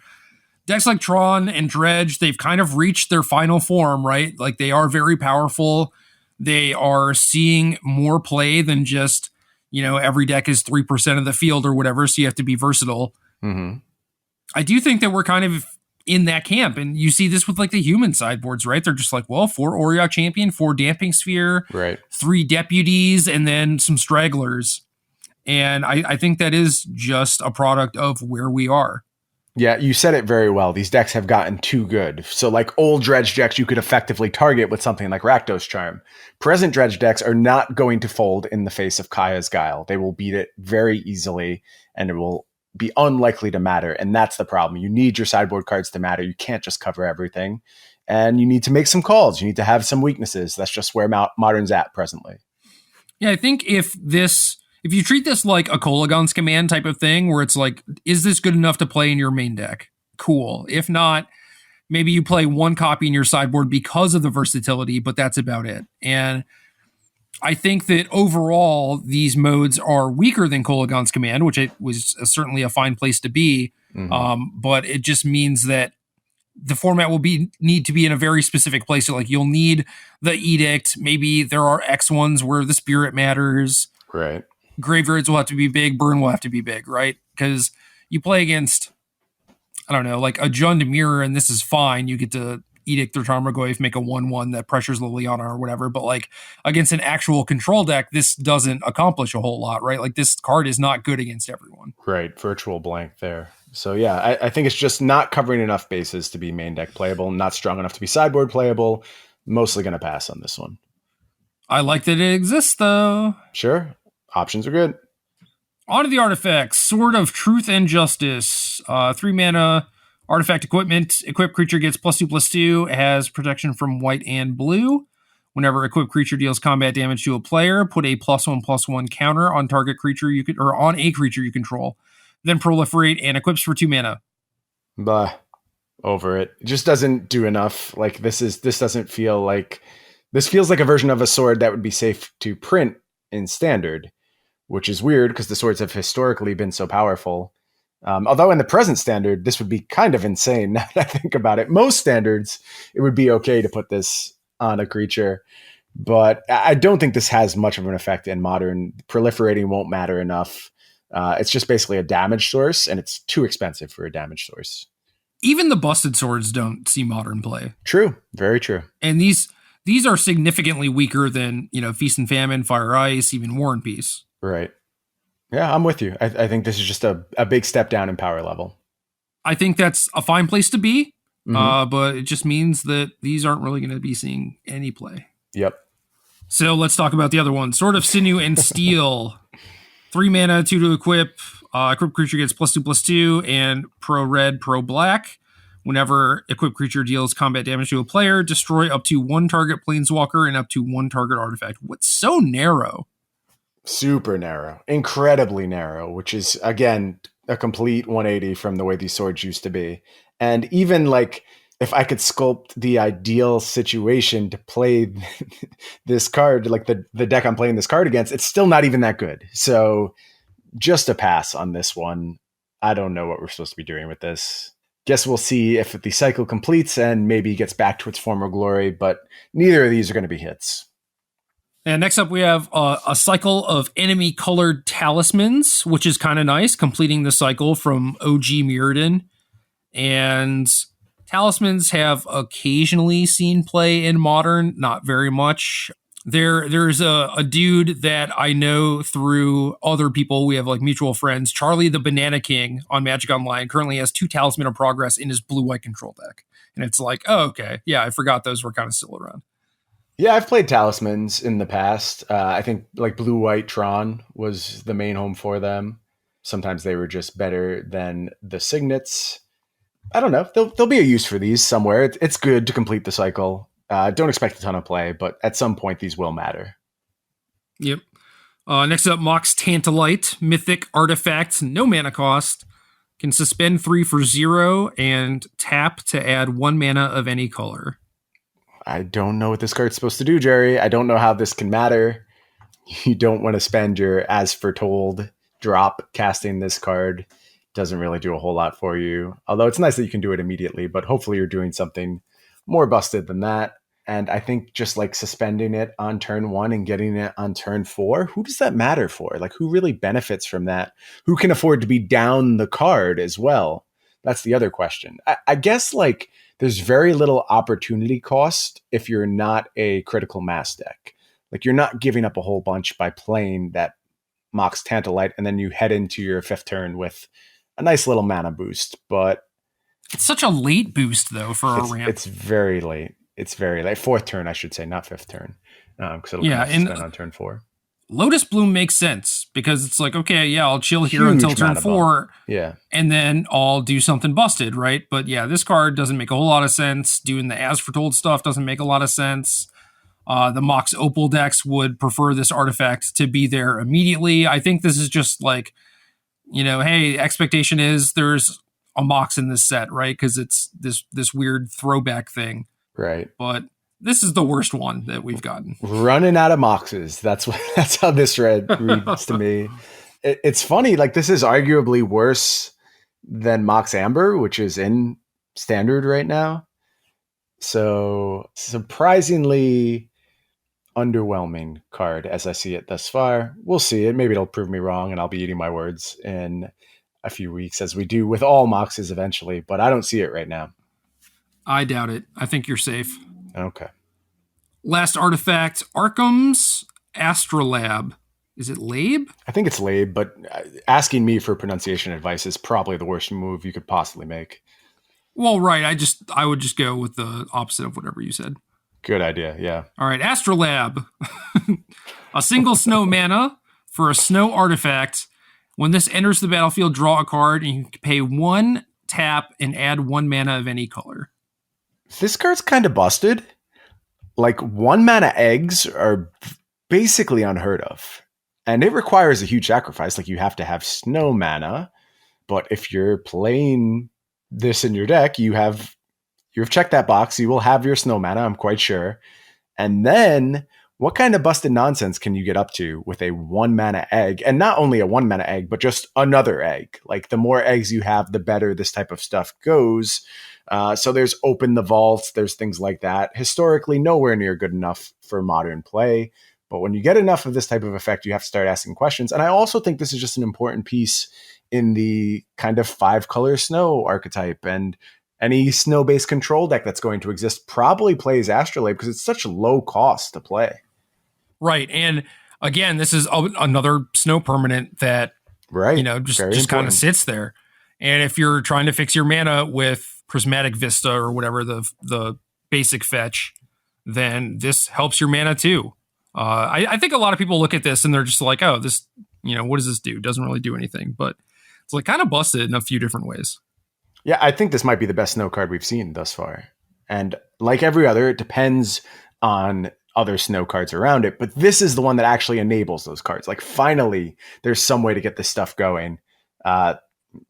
decks like Thran and Dredge, they've kind of reached their final form, right? Like they are very powerful. They are seeing more play than just, every deck is 3% of the field or whatever, so you have to be versatile. Mm-hmm. I do think that we're kind of in that camp, and you see this with like the human sideboards, right? They're just like, well, 4 Auriok Champion, 4 Damping Sphere, right, 3 Deputies, and then some stragglers. And I think that is just a product of where we are. Yeah, you said it very well. These decks have gotten too good. So like old Dredge decks you could effectively target with something like Rakdos Charm. Present Dredge decks are not going to fold in the face of Kaya's Guile. They will beat it very easily, and it will be unlikely to matter. And that's the problem. You need your sideboard cards to matter. You can't just cover everything. And you need to make some calls. You need to have some weaknesses. That's just where Modern's at presently. Yeah, I think if you treat this like a Kolaghan's Command type of thing, where it's like, is this good enough to play in your main deck? Cool. If not, maybe you play 1 copy in your sideboard because of the versatility, but that's about it. And I think that overall, these modes are weaker than Kolaghan's Command, which it was certainly a fine place to be. Mm-hmm. But it just means that the format will need to be in a very specific place. So like you'll need the Edict. Maybe there are X ones where the Spirit matters. Right. Graveyards will have to be big. Burn will have to be big, right? Because you play against, I don't know, like a Jund Mirror, and this is fine. You get to Edict or Tarmogoyf, make a 1/1 that pressures Liliana or whatever. But like against an actual control deck, this doesn't accomplish a whole lot, right? Like this card is not good against everyone. Right. Virtual blank there. So yeah, I think it's just not covering enough bases to be main deck playable, not strong enough to be sideboard playable. Mostly going to pass on this one. I like that it exists, though. Sure. Options are good. On to the artifacts. Sword of Truth and Justice. 3 mana artifact equipment. Equipped creature gets +2/+2. It has protection from white and blue. Whenever equipped creature deals combat damage to a player, put a +1/+1 counter on target creature on a creature you control. Then proliferate and equips for 2 mana. Bah. Over it. It just doesn't do enough. Like this doesn't feel like, this feels like a version of a sword that would be safe to print in standard, which is weird because the swords have historically been so powerful. Although in the present standard, this would be kind of insane now that I think about it. Most standards, it would be okay to put this on a creature, but I don't think this has much of an effect in Modern. Proliferating won't matter enough. It's just basically a damage source, and it's too expensive for a damage source. Even the busted swords don't see Modern play. True. Very true. And these are significantly weaker than, Feast and Famine, Fire Ice, even War and Peace. Right. Yeah, I'm with you. I think this is just a big step down in power level. I think that's a fine place to be, but it just means that these aren't really going to be seeing any play. Yep. So let's talk about the other one. Sword of Sinew and Steel. 3 mana, 2 to equip. Equipped creature gets +2/+2 and pro red, pro black. Whenever equipped creature deals combat damage to a player, destroy up to 1 target planeswalker and up to 1 target artifact. What's so narrow? Super narrow, incredibly narrow, which is, again, a complete 180 from the way these swords used to be. And even like, if I could sculpt the ideal situation to play this card, like the deck I'm playing this card against, it's still not even that good. So just a pass on this one. I don't know what we're supposed to be doing with this. Guess we'll see if the cycle completes and maybe gets back to its former glory, but neither of these are going to be hits. And next up, we have a cycle of enemy-colored talismans, which is kind of nice, completing the cycle from OG Mirrodin. And talismans have occasionally seen play in Modern, not very much. There's a dude that I know through other people. We have like mutual friends. Charlie the Banana King on Magic Online currently has 2 Talisman of Progress in his blue-white control deck. And it's like, oh, okay. Yeah, I forgot those were kind of still around. Yeah, I've played Talismans in the past. I think like Blue-White Tron was the main home for them. Sometimes they were just better than the Signets. I don't know. There'll be a use for these somewhere. It's good to complete the cycle. Don't expect a ton of play, but at some point these will matter. Yep. Next up, Mox Tantalite. Mythic artifact, no mana cost. Can suspend 3 for 0 and tap to add 1 mana of any color. I don't know what this card's supposed to do, Jerry. I don't know how this can matter. You don't want to spend your as foretold drop casting this card. doesn't really do a whole lot for you. Although it's nice that you can do it immediately, but hopefully you're doing something more busted than that. And I think just like suspending it on turn 1 and getting it on turn 4, who does that matter for? Like, who really benefits from that? Who can afford to be down the card as well? That's the other question. I guess like there's very little opportunity cost if you're not a critical mass deck. Like, you're not giving up a whole bunch by playing that Mox Tantalite, and then you head into your 5th turn with a nice little mana boost. But it's such a late boost, though, for a ramp. It's very late. It's very late. 4th turn, I should say, not 5th turn. Because it'll come spend on turn 4. Lotus Bloom makes sense because it's like, okay, yeah, I'll chill here until turn 4. Yeah. And then I'll do something busted, right? But yeah, this card doesn't make a whole lot of sense. Doing the As Foretold stuff doesn't make a lot of sense. The Mox Opal decks would prefer this artifact to be there immediately. I think this is just like, hey, expectation is there's a Mox in this set, right? Because it's this weird throwback thing. Right. But this is the worst one that we've gotten. Running out of Moxes. That's how this reads to me. It's funny. Like, this is arguably worse than Mox Amber, which is in standard right now. So surprisingly underwhelming card as I see it thus far. We'll see it. Maybe it'll prove me wrong and I'll be eating my words in a few weeks, as we do with all Moxes eventually, but I don't see it right now. I doubt it. I think you're safe. Okay. Last artifact, Arcum's Astrolabe. Is it Labe? I think it's Labe, but asking me for pronunciation advice is probably the worst move you could possibly make. Well, right. I would just go with the opposite of whatever you said. Good idea, yeah. All right, Astrolabe. A single snow mana for a snow artifact. When this enters the battlefield, draw a card, and you can pay 1 tap and add 1 mana of any color. This card's kind of busted. Like, 1 mana eggs are basically unheard of. And it requires a huge sacrifice. Like, you have to have snow mana. But if you're playing this in your deck, you've checked that box. You will have your snow mana, I'm quite sure. And then, what kind of busted nonsense can you get up to with a 1 mana egg? And not only a 1 mana egg, but just another egg. Like, the more eggs you have, the better this type of stuff goes. So there's Open the Vaults, there's things like that. Historically, nowhere near good enough for modern play. But when you get enough of this type of effect, you have to start asking questions. And I also think this is just an important piece in the kind of 5-color snow archetype. And any snow-based control deck that's going to exist probably plays Astrolabe because it's such low cost to play. Right. And again, this is another snow permanent that, just kind of sits there. And if you're trying to fix your mana with Prismatic Vista or whatever the basic fetch, then this helps your mana too. I think a lot of people look at this and they're just like, oh, this, what does this do? Doesn't really do anything. But it's like kind of busted in a few different ways. Yeah, I think this might be the best snow card we've seen thus far. And like every other, it depends on other snow cards around it. But this is the one that actually enables those cards. Like, finally, there's some way to get this stuff going.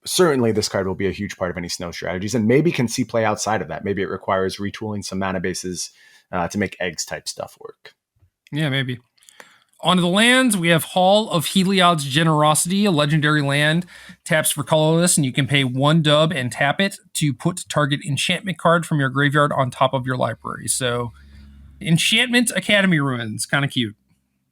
Certainly, this card will be a huge part of any snow strategies and maybe can see play outside of that. Maybe it requires retooling some mana bases to make eggs type stuff work. Yeah, maybe. Onto the lands, we have Hall of Heliod's Generosity, a legendary land. Taps for colorless, and you can pay 1 dub and tap it to put target enchantment card from your graveyard on top of your library. So, Enchantment Academy Ruins, kind of cute.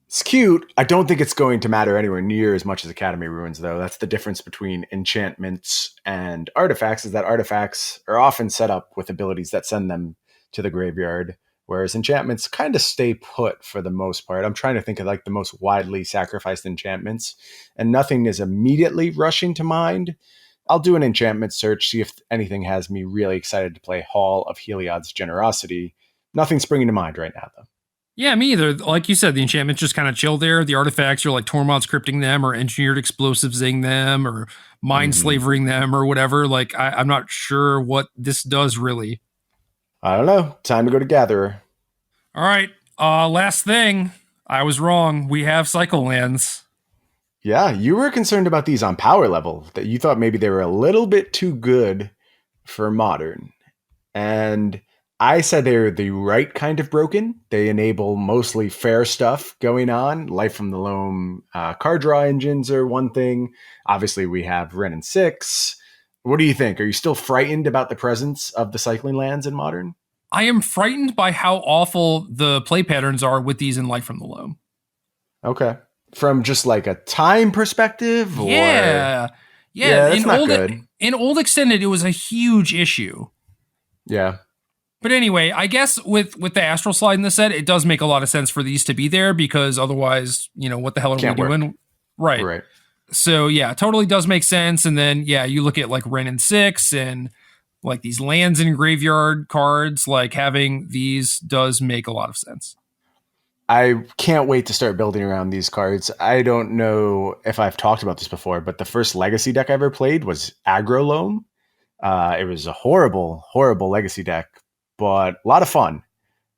It's cute. I don't think it's going to matter anywhere near as much as Academy Ruins, though. That's the difference between enchantments and artifacts, is that artifacts are often set up with abilities that send them to the graveyard, whereas enchantments kind of stay put for the most part. I'm trying to think of like the most widely sacrificed enchantments, and nothing is immediately rushing to mind. I'll do an enchantment search, see if anything has me really excited to play Hall of Heliod's Generosity. Nothing springing to mind right now, though. Yeah, me either. Like you said, the enchantments just kind of chill there. The artifacts are like Tormod's crypting them or engineered explosivesing them or mind slavering them or whatever. Like, I'm not sure what this does really. I don't know. Time to go to Gatherer. All right. Last thing. I was wrong. We have cycle lands. Yeah, you were concerned about these on power level, that you thought maybe they were a little bit too good for modern. And I said they're the right kind of broken. They enable mostly fair stuff going on. Life from the Loam card draw engines are one thing. Obviously, we have Wrenn and Six. What do you think? Are you still frightened about the presence of the cycling lands in Modern? I am frightened by how awful the play patterns are with these in Life from the Loam. Okay. From just like a time perspective? Yeah. Or... yeah, that's not good. In Old Extended, it was a huge issue. Yeah. But anyway, I guess with the Astral Slide in the set, it does make a lot of sense for these to be there because otherwise, what the hell are we doing? Right. So yeah, totally does make sense. And then, yeah, you look at like Wrenn and Six and like these lands in graveyard cards, like having these does make a lot of sense. I can't wait to start building around these cards. I don't know if I've talked about this before, but the first Legacy deck I ever played was Aggro Loam. It was a horrible, horrible Legacy deck, but a lot of fun.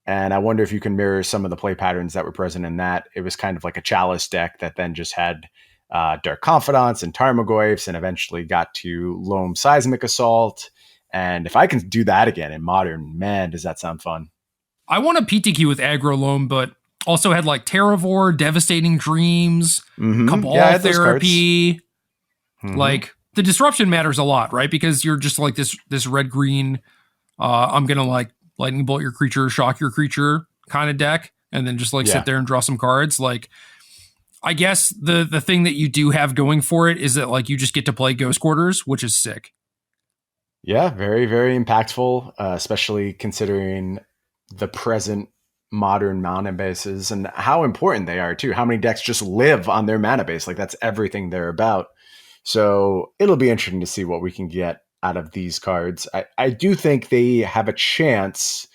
And I wonder if you can mirror some of the play patterns that were present in that. It was kind of like a Chalice deck that then just had Dark Confidants and Tarmogoyfs and eventually got to Loam Seismic Assault. And if I can do that again in Modern, man, does that sound fun. I want a PTQ with Aggro Loam, but also had like Terravore, Devastating Dreams, Cabal Therapy. Like the disruption matters a lot, right? Because you're just like this red-green, I'm going to like lightning bolt your creature, shock your creature kind of deck, and then just like sit there and draw some cards. Like, I guess the thing that you do have going for it is that like you just get to play Ghost Quarters, which is sick. Yeah, very, very impactful, especially considering the present Modern mana bases and how important they are too. How many decks just live on their mana base? Like that's everything they're about. So it'll be interesting to see what we can get out of these cards. I do think they have a chance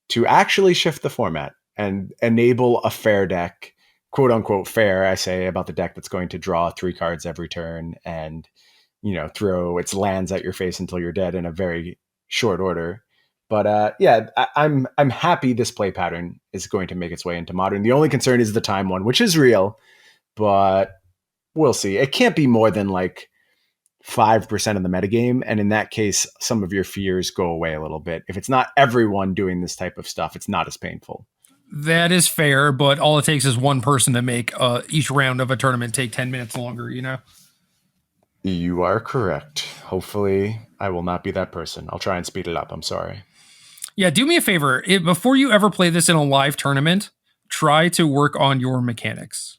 to actually shift the format and enable a fair deck, quote unquote fair, I say, about the deck that's going to draw 3 cards every turn and throw its lands at your face until you're dead in a very short order. But I'm happy this play pattern is going to make its way into Modern. The only concern is the time one, which is real, but we'll see. It can't be more than like 5% of the metagame, and in that case, some of your fears go away a little bit. If it's not everyone doing this type of stuff, it's not as painful. That is fair, but all it takes is one person to make each round of a tournament take 10 minutes longer, You are correct. Hopefully, I will not be that person. I'll try and speed it up. I'm sorry. Yeah, do me a favor. Before you ever play this in a live tournament, try to work on your mechanics.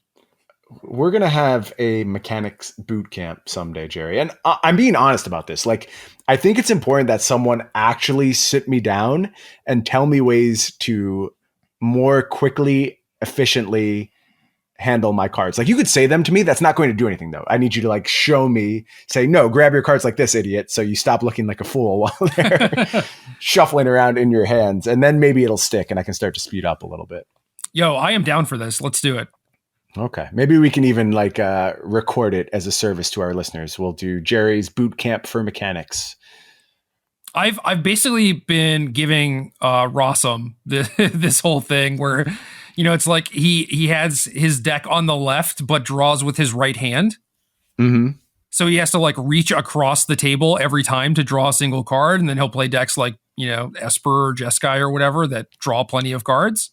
We're going to have a mechanics boot camp someday, Jerry. And I'm being honest about this. Like, I think it's important that someone actually sit me down and tell me ways to more quickly, efficiently handle my cards. Like, you could say them to me. That's not going to do anything, though. I need you to like show me, say, no, grab your cards like this, idiot. So you stop looking like a fool while they're shuffling around in your hands. And then maybe it'll stick and I can start to speed up a little bit. Yo, I am down for this. Let's do it. Okay. Maybe we can even like record it as a service to our listeners. We'll do Jerry's boot camp for mechanics. I've basically been giving Rossum this whole thing where, it's like he has his deck on the left, but draws with his right hand. Mm-hmm. So he has to like reach across the table every time to draw a single card. And then he'll play decks like, Esper or Jeskai or whatever that draw plenty of cards.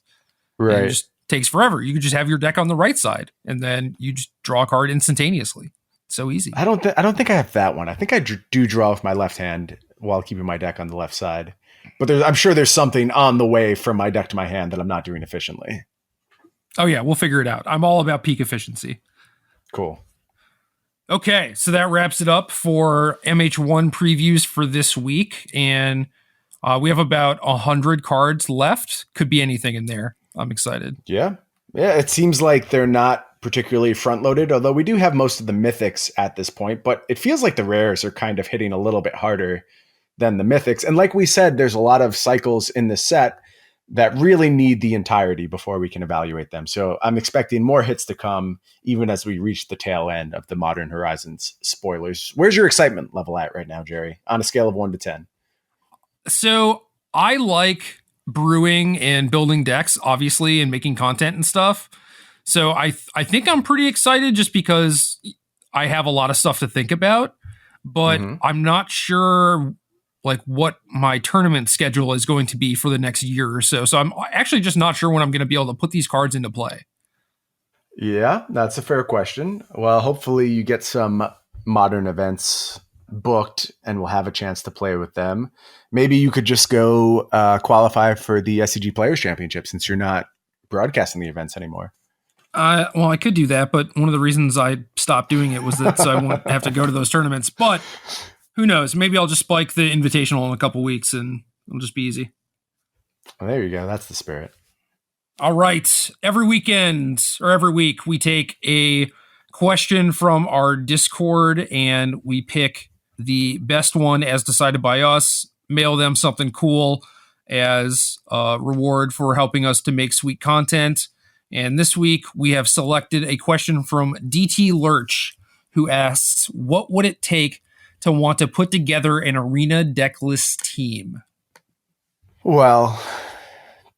Right. It just takes forever. You could just have your deck on the right side and then you just draw a card instantaneously. So easy. I don't think I have that one. I think I do draw with my left hand while keeping my deck on the left side. But I'm sure there's something on the way from my deck to my hand that I'm not doing efficiently. Oh yeah, we'll figure it out. I'm all about peak efficiency. Cool. Okay, so that wraps it up for MH1 previews for this week. And we have about 100 cards left. Could be anything in there. I'm excited. Yeah. It seems like they're not particularly front-loaded, although we do have most of the mythics at this point. But it feels like the rares are kind of hitting a little bit harder than the mythics. And like we said, there's a lot of cycles in this set that really need the entirety before we can evaluate them. So I'm expecting more hits to come, even as we reach the tail end of the Modern Horizons spoilers. Where's your excitement level at right now, Jerry, on a scale of 1 to 10? So I like brewing and building decks, obviously, and making content and stuff. So I think I'm pretty excited just because I have a lot of stuff to think about, but I'm not sure like what my tournament schedule is going to be for the next year or so. So I'm actually just not sure when I'm going to be able to put these cards into play. Yeah, that's a fair question. Well, hopefully you get some modern events booked and we'll have a chance to play with them. Maybe you could just go qualify for the SCG Players Championship since you're not broadcasting the events anymore. Well, I could do that, but one of the reasons I stopped doing it was that so I won't have to go to those tournaments. But who knows? Maybe I'll just spike the Invitational in a couple weeks and it'll just be easy. Well, there you go. That's the spirit. All right. Every weekend or every week, we take a question from our Discord and we pick the best one as decided by us, mail them something cool as a reward for helping us to make sweet content. And this week, we have selected a question from DT Lurch, who asks, what would it take to want to put together an arena decklist team? Well,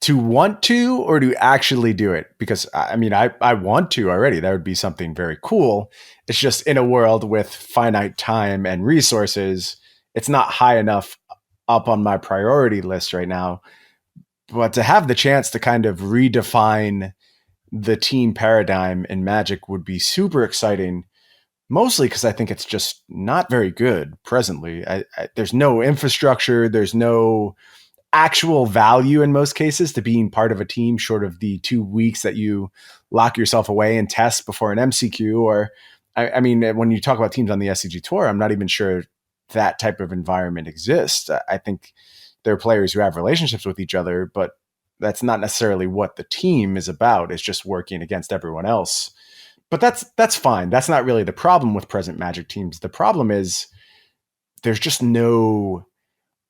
to want to or to actually do it? Because, I mean, I want to already. That would be something very cool. It's just in a world with finite time and resources, it's not high enough up on my priority list right now. But to have the chance to kind of redefine the team paradigm in Magic would be super exciting, mostly because I think it's just not very good presently. There's no infrastructure. There's no actual value in most cases to being part of a team short of the 2 weeks that you lock yourself away and test before an MCQ. Or, I mean, when you talk about teams on the SCG Tour, I'm not even sure that type of environment exists. I think there are players who have relationships with each other, but that's not necessarily what the team is about. It's just working against everyone else. But that's fine. That's not really the problem with present Magic teams. The problem is there's just no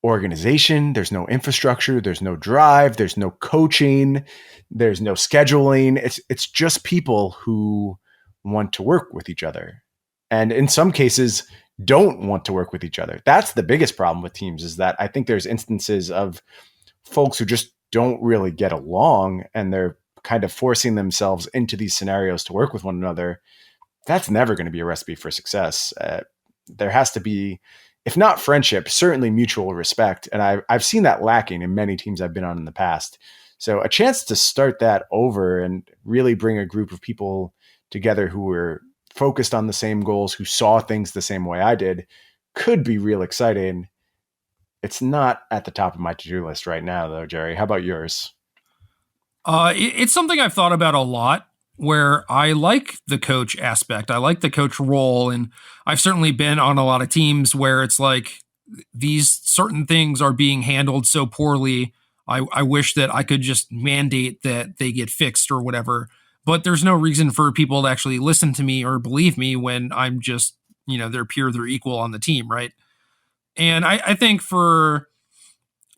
organization, there's no infrastructure, there's no drive, there's no coaching, there's no scheduling. It's just people who want to work with each other. And in some cases, don't want to work with each other. That's the biggest problem with teams, is that I think there's instances of folks who just don't really get along and they're kind of forcing themselves into these scenarios to work with one another. That's never going to be a recipe for success. There has to be, if not friendship, certainly mutual respect. And I've seen that lacking in many teams I've been on in the past. So a chance to start that over and really bring a group of people together who were focused on the same goals, who saw things the same way I did, could be real exciting. It's not at the top of my to-do list right now, though, Jerry. How about yours? It's something I've thought about a lot, where I like the coach aspect. I like the coach role. And I've certainly been on a lot of teams where it's like these certain things are being handled so poorly. I wish that I could just mandate that they get fixed or whatever. But there's no reason for people to actually listen to me or believe me when I'm just, their peer, their equal on the team, right? And I think for,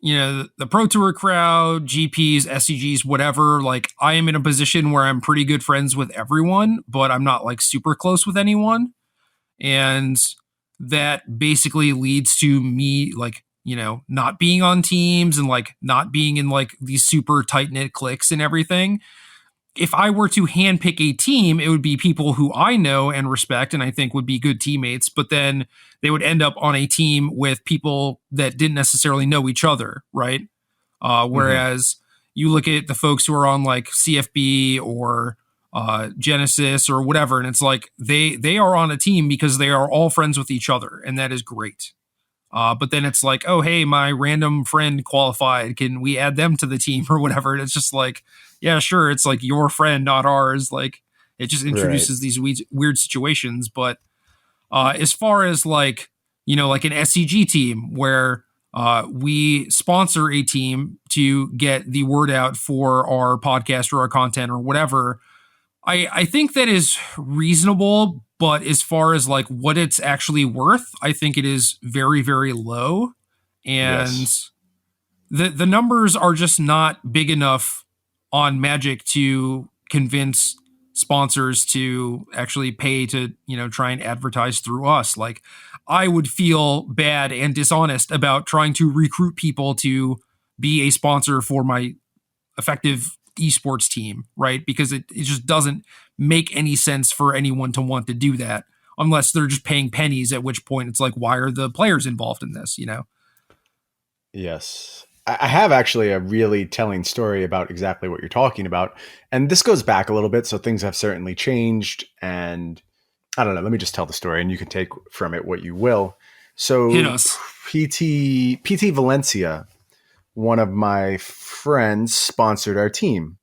the Pro Tour crowd, GPs, SCGs, whatever, like I am in a position where I'm pretty good friends with everyone, but I'm not like super close with anyone. And that basically leads to me like, not being on teams and like not being in like these super tight knit cliques and everything. If I were to handpick a team, it would be people who I know and respect and I think would be good teammates, but then they would end up on a team with people that didn't necessarily know each other, right? Whereas you look at the folks who are on like CFB or Genesis or whatever, and it's like they are on a team because they are all friends with each other, and that is great. But then it's like, oh, hey, my random friend qualified. Can we add them to the team or whatever? And it's just like, yeah, sure. It's like your friend, not ours. Like it just introduces these weird situations. But as far as like, like an SCG team where we sponsor a team to get the word out for our podcast or our content or whatever, I think that is reasonable. But as far as like what it's actually worth, I think it is very, very low. And the numbers are just not big enough on Magic to convince sponsors to actually pay to, try and advertise through us. Like I would feel bad and dishonest about trying to recruit people to be a sponsor for my effective esports team, right? Because it just doesn't make any sense for anyone to want to do that unless they're just paying pennies, at which point it's like, why are the players involved in this, Yes. I have actually a really telling story about exactly what you're talking about. And this goes back a little bit, so things have certainly changed. And I don't know, let me just tell the story and you can take from it what you will. Hit So us. PT Valencia, one of my friends, sponsored our team.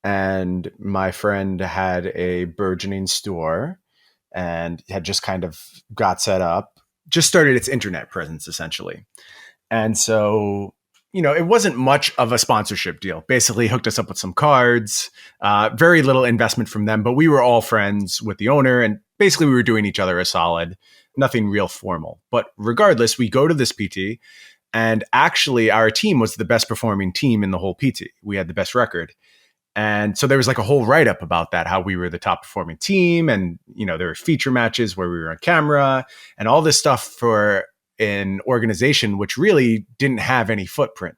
And my friend had a burgeoning store and had just kind of got set up, just started its internet presence essentially. And so, it wasn't much of a sponsorship deal. Basically, hooked us up with some cards, very little investment from them, but we were all friends with the owner. And basically, we were doing each other a solid, nothing real formal. But regardless, we go to this PT. And actually, our team was the best performing team in the whole PT. We had the best record. And so there was like a whole write up about that, how we were the top performing team. And, there were feature matches where we were on camera and all this stuff for an organization which really didn't have any footprint.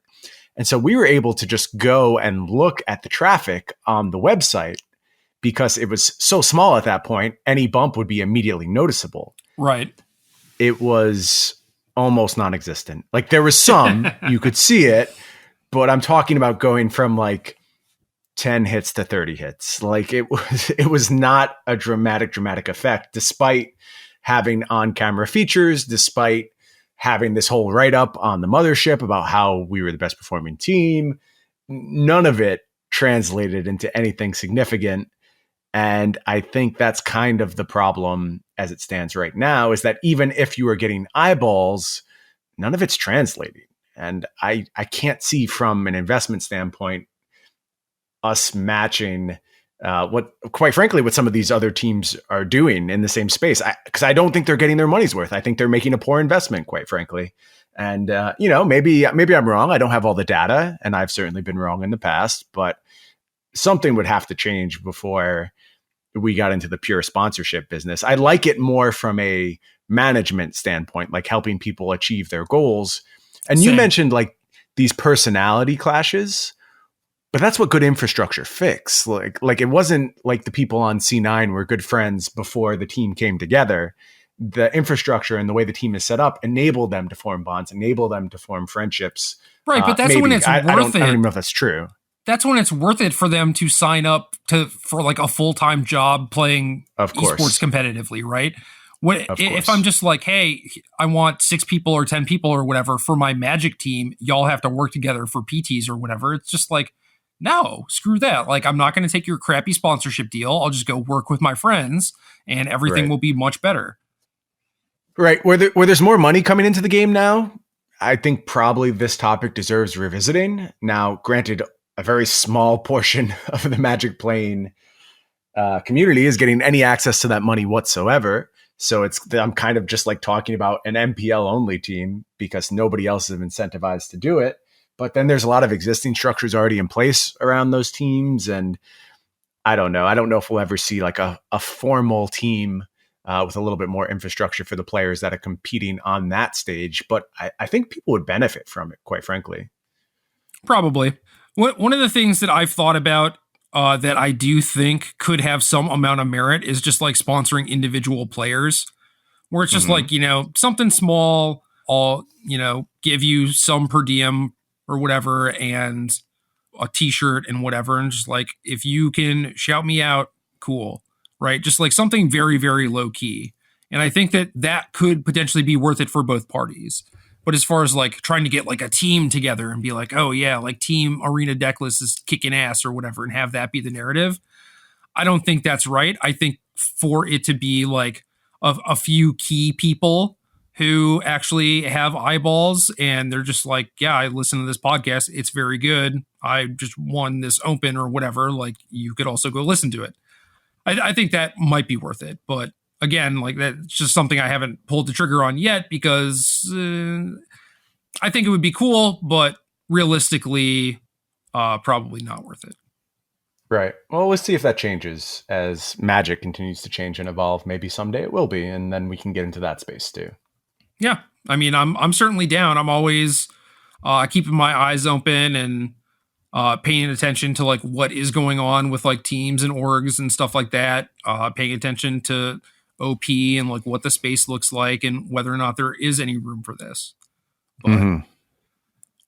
And so we were able to just go and look at the traffic on the website because it was so small at that point, any bump would be immediately noticeable. Right. It was almost non-existent. Like there was some, you could see it, but I'm talking about going from like 10 hits to 30 hits. Like it was not a dramatic effect, despite having on-camera features, despite having this whole write-up on the mothership about how we were the best performing team. None of it translated into anything significant. And I think that's kind of the problem as it stands right now, is that even if you are getting eyeballs, none of it's translating. And I can't see from an investment standpoint us matching what some of these other teams are doing in the same space, because I don't think they're getting their money's worth. I think they're making a poor investment, quite frankly. And maybe I'm wrong. I don't have all the data, and I've certainly been wrong in the past. But something would have to change before we got into the pure sponsorship business. I like it more from a management standpoint, like helping people achieve their goals. And Same. You mentioned like these personality clashes. But that's what good infrastructure fix. Like it wasn't like the people on C9 were good friends before the team came together. The infrastructure and the way the team is set up enabled them to form bonds, enable them to form friendships. Right, but that's maybe. when it's worth it. I don't even know if that's true. That's when it's worth it for them to sign up for like a full-time job playing esports competitively, right? If I'm just like, hey, I want 6 people or 10 people or whatever for my Magic team, y'all have to work together for PTs or whatever. It's just like, no, screw that. Like, I'm not going to take your crappy sponsorship deal. I'll just go work with my friends and everything will be much better. Right. Where there's more money coming into the game now, I think probably this topic deserves revisiting. Now, granted, a very small portion of the Magic playing community is getting any access to that money whatsoever. So I'm kind of just like talking about an MPL only team because nobody else is incentivized to do it. But then there's a lot of existing structures already in place around those teams. And I don't know. I don't know if we'll ever see like a formal team with a little bit more infrastructure for the players that are competing on that stage. But I think people would benefit from it, quite frankly. Probably. One of the things that I've thought about that I do think could have some amount of merit is just like sponsoring individual players, where it's just like, something small, I'll, give you some per diem or whatever, and a t-shirt and whatever. And just like, if you can shout me out, cool. Right. Just like something very, very low key. And I think that could potentially be worth it for both parties. But as far as like trying to get like a team together and be like, oh yeah, like Team Arena Decklist is kicking ass or whatever, and have that be the narrative, I don't think that's right. I think for it to be like a few key people who actually have eyeballs and they're just like, yeah, I listen to this podcast. It's very good. I just won this open or whatever. Like, you could also go listen to it. I think that might be worth it. But again, like, that's just something I haven't pulled the trigger on yet because I think it would be cool, but realistically, probably not worth it. Right. Well, let's see if that changes as Magic continues to change and evolve. Maybe someday it will be, and then we can get into that space too. Yeah, I mean, I'm certainly down. I'm always keeping my eyes open and paying attention to like what is going on with like teams and orgs and stuff like that. Paying attention to OP and like what the space looks like and whether or not there is any room for this. But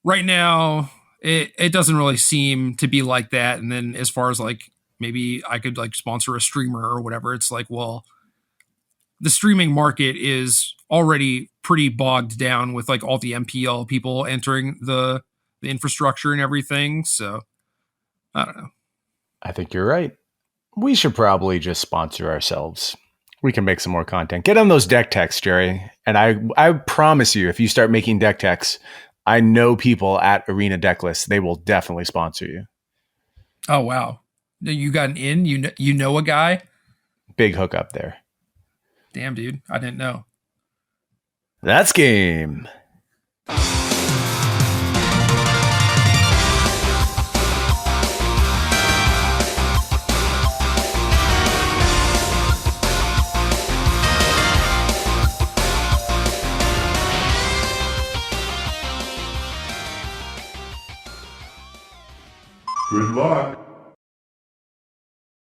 right now, it doesn't really seem to be like that. And then as far as like maybe I could like sponsor a streamer or whatever, it's like, well, the streaming market is already pretty bogged down with like all the MPL people entering the infrastructure and everything. So I don't know. I think you're right. We should probably just sponsor ourselves. We can make some more content. Get on those deck techs, Jerry. And I promise you, if you start making deck techs, I know people at Arena Decklist. They will definitely sponsor you. Oh, wow. You got an in? You know a guy? Big hookup there. Damn, dude. I didn't know. That's game. Good luck.